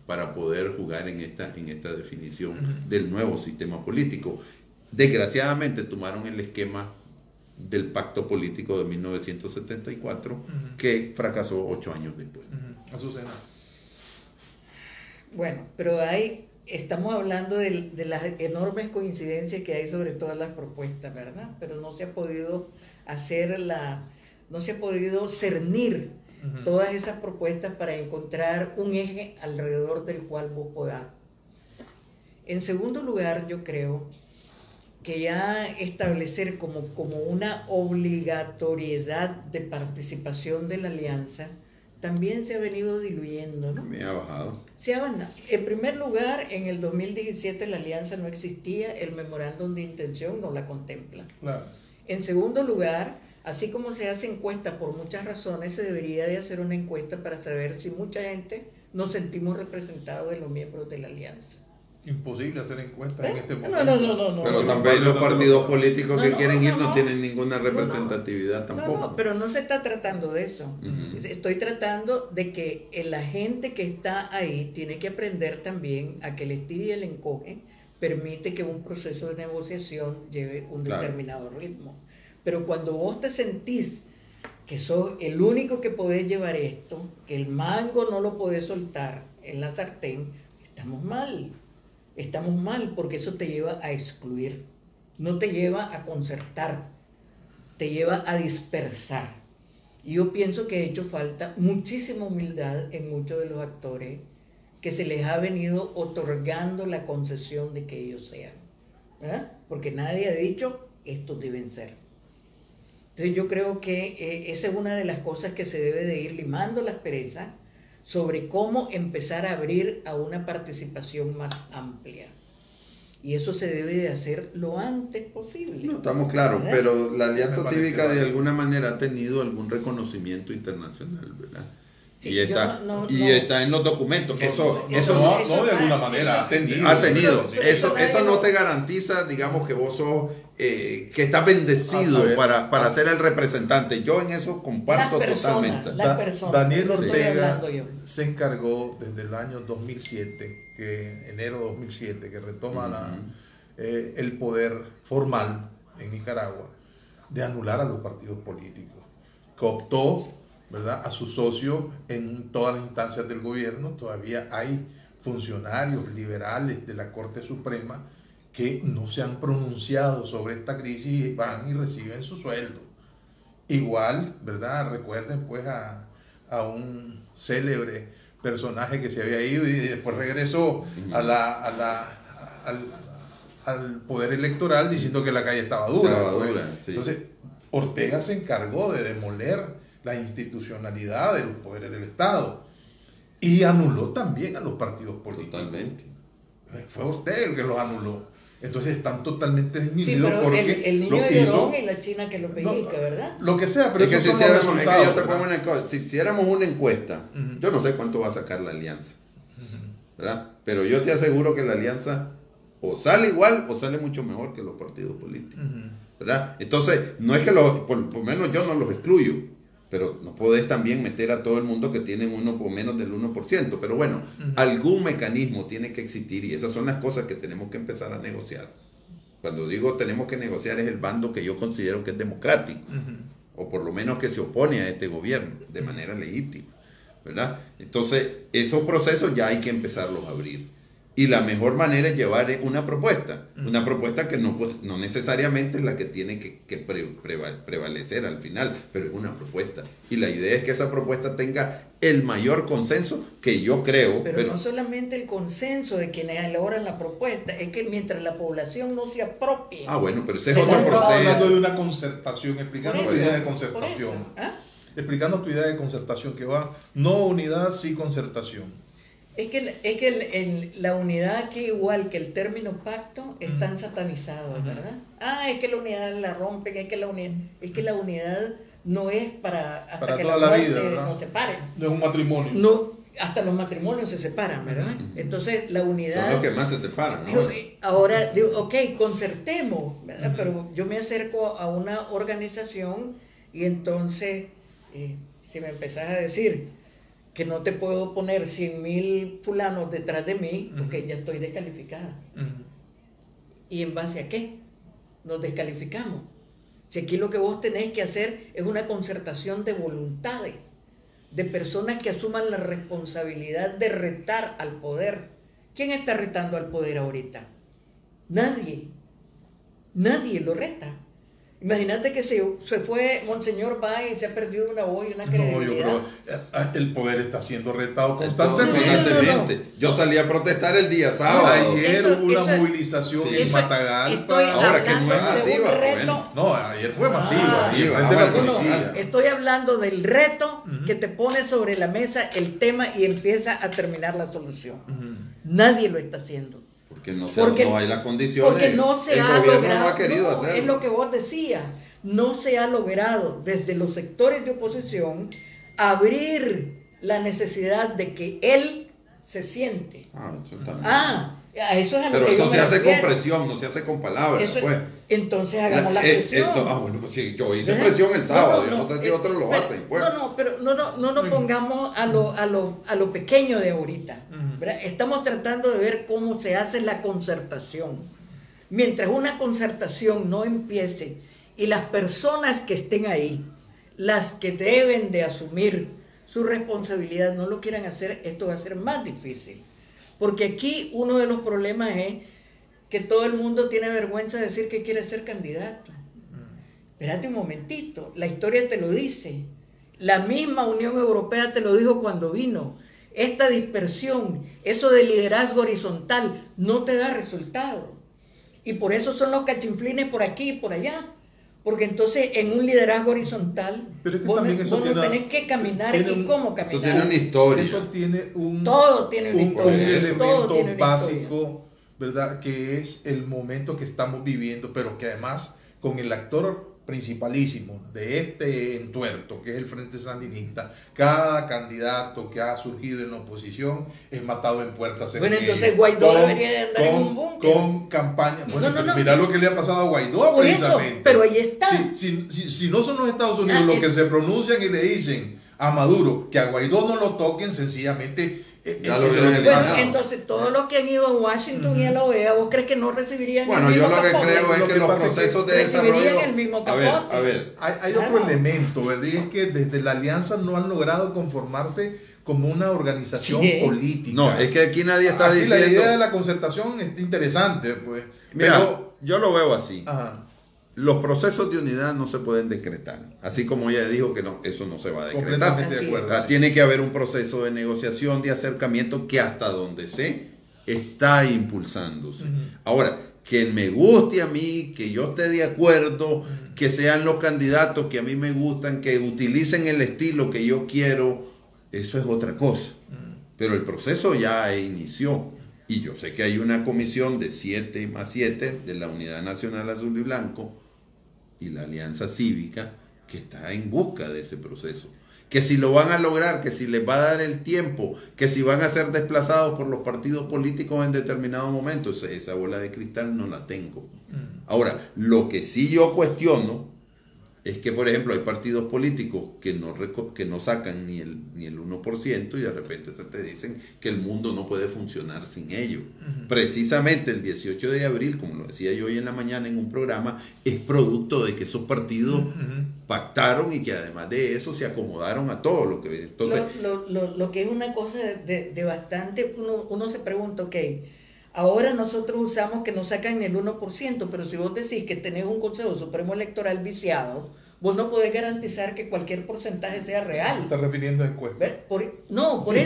para poder jugar en esta definición del nuevo sistema político. Desgraciadamente tomaron el esquema del pacto político de 1974 que fracasó 8 años después. Azucena. Bueno, pero estamos hablando de las enormes coincidencias que hay sobre todas las propuestas, ¿verdad? Pero no se ha podido cernir todas esas propuestas para encontrar un eje alrededor del cual vos podás. En segundo lugar, yo creo que ya establecer como una obligatoriedad de participación de la alianza también se ha venido diluyendo, ¿no? Me ha bajado. En primer lugar, en el 2017 la alianza no existía, el memorándum de intención no la contempla. Claro. En segundo lugar, así como se hace encuesta por muchas razones, se debería de hacer una encuesta para saber si mucha gente nos sentimos representados de los miembros de la alianza. Imposible hacer encuestas en este momento. No. Pero también los partidos políticos que quieren ir no tienen ninguna representatividad tampoco. No, pero no se está tratando de eso. Estoy tratando de que la gente que está ahí tiene que aprender también a que el estilo y el encoge permite que un proceso de negociación lleve un determinado ritmo. Pero cuando vos te sentís que sos el único que podés llevar esto, que el mango no lo podés soltar en la sartén, estamos mal porque eso te lleva a excluir, no te lleva a concertar, te lleva a dispersar. Y yo pienso que ha hecho falta muchísima humildad en muchos de los actores que se les ha venido otorgando la concesión de que ellos sean, ¿verdad? Porque nadie ha dicho estos deben ser. Entonces yo creo que esa es una de las cosas que se debe de ir limando las perezas sobre cómo empezar a abrir a una participación más amplia. Y eso se debe de hacer lo antes posible. No, estamos claros, ¿verdad? pero la Alianza Cívica de válido. alguna manera ha tenido algún reconocimiento internacional, ¿verdad? Sí, Y está, no. está en los documentos. Eso No, de alguna manera, ha tenido. ha tenido. Pero Eso no te garantiza, digamos, que vos sos, que estás bendecido A ver, para ser el representante. Yo en eso comparto Las personas, totalmente. las personas. Daniel Estoy Ortega hablando yo. se encargó desde el año 2007, enero 2007, que retoma el poder formal en Nicaragua, de anular a los partidos políticos, que optó, ¿verdad?, a su socio en todas las instancias del gobierno. Todavía hay funcionarios liberales de la Corte Suprema que no se han pronunciado sobre esta crisis y van y reciben su sueldo. Igual, ¿verdad? Recuerden pues a un célebre personaje que se había ido y después regresó al poder electoral diciendo que la calle estaba dura. Estaba pues. dura, sí. Entonces, Ortega se encargó de demoler la institucionalidad de los poderes del Estado y anuló también a los partidos políticos. Totalmente. Fue Ortega el que los anuló. Entonces están totalmente Sí, desmedidos pero porque el niño lo de que hizo, Llorón y la china que lo pellizca, ¿verdad? lo que sea, pero Es que esos si son los hiciéramos, es que resultados, yo te ¿verdad? pongo una cosa, si hiciéramos una encuesta, Ujú. yo no sé cuánto va a sacar la alianza, ¿verdad? Pero yo te aseguro que la alianza o sale igual o sale mucho mejor que los partidos políticos, ¿verdad? Entonces, no es que por lo menos yo no los excluyo, pero no podés también meter a todo el mundo que tienen uno por menos del 1%, pero bueno, algún mecanismo tiene que existir y esas son las cosas que tenemos que empezar a negociar. Cuando digo tenemos que negociar es el bando que yo considero que es democrático, o por lo menos que se opone a este gobierno de manera legítima, ¿verdad? Entonces, esos procesos ya hay que empezarlos a abrir. Y la mejor manera es llevar una propuesta que no necesariamente es la que tiene que prevalecer al final, pero es una propuesta. Y la idea es que esa propuesta tenga el mayor consenso que yo creo. Pero no solamente el consenso de quienes elaboran la propuesta, es que mientras la población no se apropie. Ah, bueno, pero ese es de otro la- Estamos hablando proceso. de una concertación, explicando Por tu idea de eso, concertación. ¿ah? Explicando tu idea de concertación, que va no unidad, sí concertación. Es que la unidad aquí, igual que el término pacto, están satanizados, ¿verdad? Es que la unidad la rompen, es que la unidad no es hasta Para que toda la la muerte vida, ¿verdad? nos separe. No es un matrimonio. No, hasta los matrimonios se separan, ¿verdad? Entonces la unidad... Son los que más se separan, ¿no? Ahora digo, ok, concertemos, ¿verdad? Pero yo me acerco a una organización y entonces, si me empezás a decir que no te puedo poner 100,000 fulanos detrás de mí, porque ya estoy descalificada. ¿Y en base a qué nos descalificamos? Si aquí lo que vos tenés que hacer es una concertación de voluntades, de personas que asuman la responsabilidad de retar al poder. ¿Quién está retando al poder ahorita? Nadie. Nadie lo reta. Imagínate que se fue Monseñor Bay y se ha perdido una voz y una No, credibilidad. el poder está siendo retado Constantemente. constantemente. No. Yo salí a protestar el día sábado. Ayer Eso- hubo una eso- movilización sí. en Eso- Matagalpa. estoy Ahora que no es hablando de masiva, un reto. bueno. No, ayer fue masiva, sí, masiva. frente a la bueno, policía. Estoy hablando del reto que te pone sobre la mesa el tema y empieza a terminar la solución. Nadie lo está haciendo. Porque no hay las condiciones. Porque no se el ha gobierno logrado. no ha querido No, hacerlo. es lo que vos decías. No se ha logrado desde los sectores de oposición abrir la necesidad de que él se siente. Eso también. A eso es a lo Pero que yo eso me se hace con refiero. presión, no se hace con palabras. Eso- Pues. Entonces hagamos la presión. Bueno, pues sí, yo hice ¿Verdad? presión el sábado, yo no sé si es- otros lo pero- hacen. Pues. pero no nos pongamos a lo pequeño de ahorita. ¿Verdad? Estamos tratando de ver cómo se hace la concertación. Mientras una concertación no empiece y las personas que estén ahí, las que deben de asumir su responsabilidad, no lo quieran hacer, esto va a ser más difícil. Porque aquí uno de los problemas es que todo el mundo tiene vergüenza de decir que quiere ser candidato. Espérate un momentito, la historia te lo dice. La misma Unión Europea te lo dijo cuando vino. Esta dispersión, eso de liderazgo horizontal, no te da resultado. Y por eso son los cachinflines por aquí y por allá. Porque entonces en un liderazgo horizontal, Pero es que vos también eso no tenés que caminar y cómo caminar. Eso tiene una historia. Eso tiene Todo tiene una historia. un Todo tiene elemento una básico, historia. ¿verdad? Que es el momento que estamos viviendo, pero que además con el actor principalísimo de este entuerto, que es el Frente Sandinista, cada candidato que ha surgido en la oposición es matado en puertas. Bueno, entonces Guaidó debería de andar en un búnker. Con campaña. Bueno, No. mira lo que le ha pasado a Guaidó Por precisamente. eso, pero ahí está. Si no son los Estados Unidos los que se pronuncian y le dicen a Maduro que a Guaidó no lo toquen, sencillamente... Ya lo hubieran eliminado. Bueno, entonces todos los que han ido a Washington y a la OEA, ¿vos crees que no recibirían Bueno, el mismo yo lo que capote? creo es Lo que que los pasa es que procesos de recibirían desarrollo... el mismo A ver, capote. a ver. Hay Claro. otro elemento, ¿verdad? Y es que desde la alianza no han logrado conformarse como una organización Sí. política. No, es que aquí nadie está Aquí diciendo... la idea de la concertación es interesante, pues. Mira, Pero, yo lo veo así. ajá, Los procesos de unidad no se pueden decretar. Así como ella dijo que no, eso no se va a decretar. completamente Así de es. acuerdo. Tiene que haber un proceso de negociación, de acercamiento que hasta donde sé está impulsándose. Ahora, que me guste a mí, que yo esté de acuerdo, que sean los candidatos que a mí me gustan, que utilicen el estilo que yo quiero, eso es otra cosa. Pero el proceso ya inició. Y yo sé que hay una comisión de 7+7 de la Unidad Nacional Azul y Blanco y la Alianza Cívica que está en busca de ese proceso. Que si lo van a lograr, que si les va a dar el tiempo, que si van a ser desplazados por los partidos políticos en determinado momento, esa bola de cristal no la tengo. Ahora, lo que sí yo cuestiono es que, por ejemplo, hay partidos políticos que no sacan ni el 1% y de repente se te dicen que el mundo no puede funcionar sin ellos. Precisamente el 18 de abril, como lo decía yo hoy en la mañana en un programa, es producto de que esos partidos pactaron y que además de eso se acomodaron a todo lo que viene. Entonces, lo que es una cosa de bastante, uno se pregunta, ok, ahora nosotros usamos que nos sacan el 1%, pero si vos decís que tenés un Consejo Supremo Electoral viciado, vos no podés garantizar que cualquier porcentaje sea Se real. está refiriendo a encuestas. Por eso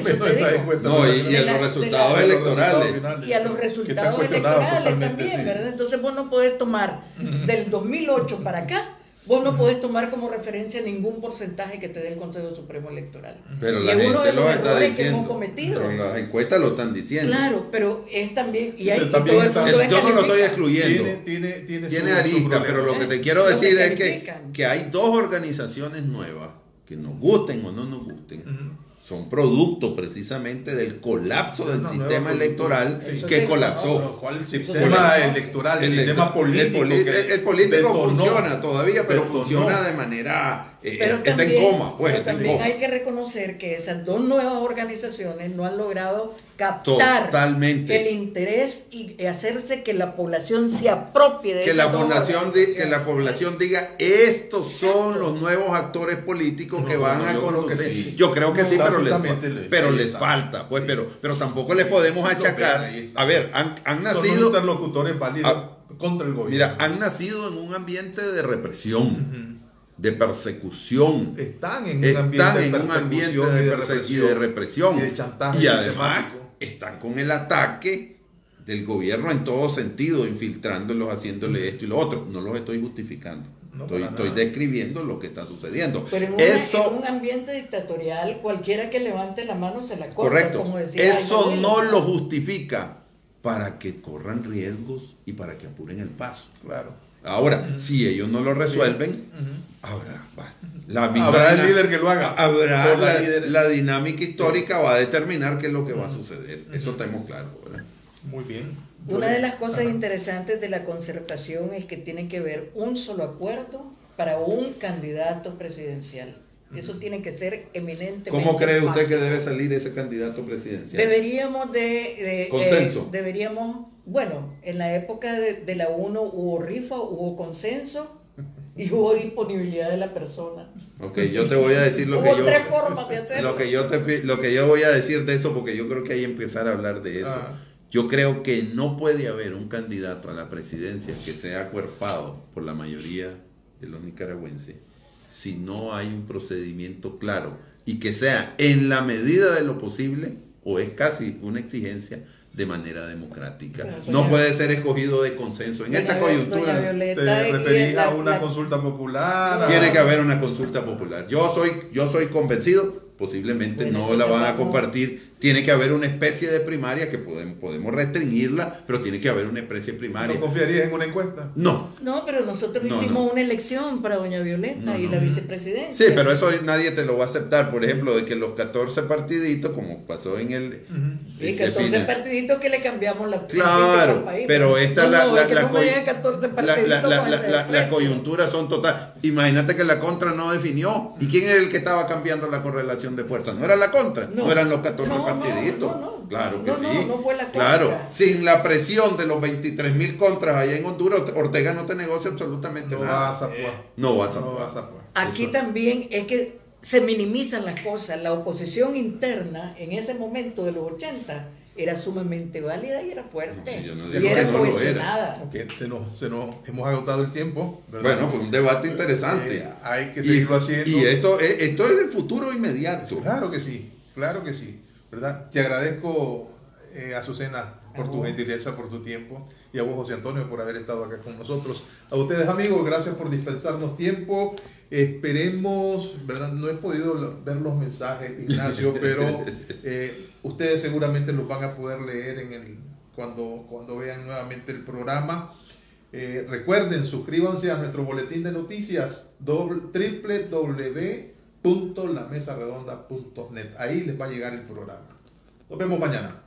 Pero te esa digo. encuesta no, no y a los resultados electorales. Y a los resultados cuestionados electorales totalmente, también, sí. ¿verdad? Entonces vos no podés tomar del 2008 para acá, vos no podés tomar como referencia ningún porcentaje que te dé el Consejo Supremo Electoral. Pero Y la es uno de gente los lo está errores que diciendo. hemos cometido. Pero las encuestas lo están diciendo. Claro, pero es también, y Sí, hay pero y también todo el está- mundo Yo no lo estoy descalifica. excluyendo. Tiene Tiene su arista, problema. pero lo que te quiero Los decir es descalifican. que hay dos organizaciones nuevas que nos gusten o no nos gusten. Son producto precisamente del colapso del Una sistema nueva electoral Eso que sí, colapsó. No, ¿cuál Eso sistema sí. electoral? El El sistema político. el político detonó, funciona todavía, pero detonó. funciona de manera... Pero está también, en coma, pues pero está en también coma. hay que reconocer que esas dos nuevas organizaciones no han logrado captar Totalmente. el interés y hacerse que la población se apropie de Que esas la dos población que la población diga estos son los nuevos actores políticos que No, van a yo creo que conducir. sí. Yo creo que sí, Básicamente pero ahí les está. falta, pues, Sí. pero tampoco les podemos Sí, achacar. ahí está. A ver, han Son nacido, interlocutores válidos contra el gobierno. mira, han nacido en un ambiente de represión, de persecución. Están en un Están ambiente en un de ambiente persecución y de represión. y de chantaje Y además sistemático. están con el ataque del gobierno en todo sentido, infiltrándolos, haciéndole esto y lo otro. No los estoy justificando. No, estoy para nada. describiendo lo que está sucediendo. Pero en, Eso, en un ambiente dictatorial, cualquiera que levante la mano se la corta, correcto. como decía Eso Jaime no Williams. lo justifica para que corran riesgos y para que apuren el paso. Claro. Ahora, si ellos no lo resuelven, ahora va. Habrá el líder que lo haga. Habrá O la líder. la dinámica histórica va a determinar qué es lo que va a suceder. Eso tenemos claro, ¿verdad? Muy bien. Una de las cosas Ajá. interesantes de la concertación es que tiene que haber un solo acuerdo para un candidato presidencial. Eso tiene que ser eminentemente ¿Cómo cree usted que máximo. debe salir ese candidato presidencial? Deberíamos de Consenso. Bueno, en la época de la UNO hubo rifa, hubo consenso y hubo disponibilidad de la persona. Ok, yo te voy a decir lo que Hubo yo... tres formas de hacerlo. Lo que yo voy a decir de eso, porque yo creo que hay que empezar a hablar de eso. Ah. Yo creo que no puede haber un candidato a la presidencia que sea acuerpado por la mayoría de los nicaragüenses si no hay un procedimiento claro y que sea en la medida de lo posible, o es casi una exigencia, de manera democrática. Bueno, No puede ser escogido de consenso. En esta Doña coyuntura Violeta, ¿Te referís a una la- consulta popular? tiene que haber una consulta popular. Yo soy convencido, posiblemente Bueno, no la entonces van a vamos- compartir. Tiene que haber una especie de primaria que podemos restringirla, pero tiene que haber una especie de primaria. ¿No confiarías en una encuesta? No. No, pero nosotros No, hicimos no. una elección para doña Violeta No, y no. la vicepresidencia. Sí, pero eso nadie te lo va a aceptar. Por ejemplo, de que los 14 partiditos, como pasó en el... Y 14 partiditos que le cambiamos la política Claro, al país. pero esta es que no me digan 14 partiditos con ese las desprecio. coyunturas son total. Imagínate que la contra no definió. ¿Y quién era el que estaba cambiando la correlación de fuerzas? No era la contra, no eran los 14 partiditos. no. Claro que No, sí. no fue la contra. Claro, sin la presión de los 23,000 contras allá en Honduras, Ortega no te negocia absolutamente No nada. vas a poder. No vas a No poder. vas a poder. Aquí Eso. también es que se minimizan las cosas. La oposición interna en ese momento de los 80 era sumamente válida y era fuerte. No, sí, yo no y digo era que no lo era. cohesionada. Ok, se nos hemos agotado el tiempo, ¿verdad? Bueno, fue un debate interesante. Hay que seguirlo haciendo. Y esto es el futuro inmediato. Claro que sí, ¿verdad? Te agradezco, Azucena, por A tu vos. gentileza, por tu tiempo, y a vos, José Antonio, por haber estado acá con nosotros. A ustedes, amigos, gracias por dispensarnos tiempo. Esperemos, ¿verdad? No he podido ver los mensajes, Ignacio, pero ustedes seguramente los van a poder leer cuando vean nuevamente el programa. Recuerden, suscríbanse a nuestro boletín de noticias www.lamesarredonda.net. Ahí les va a llegar el programa. Nos vemos mañana.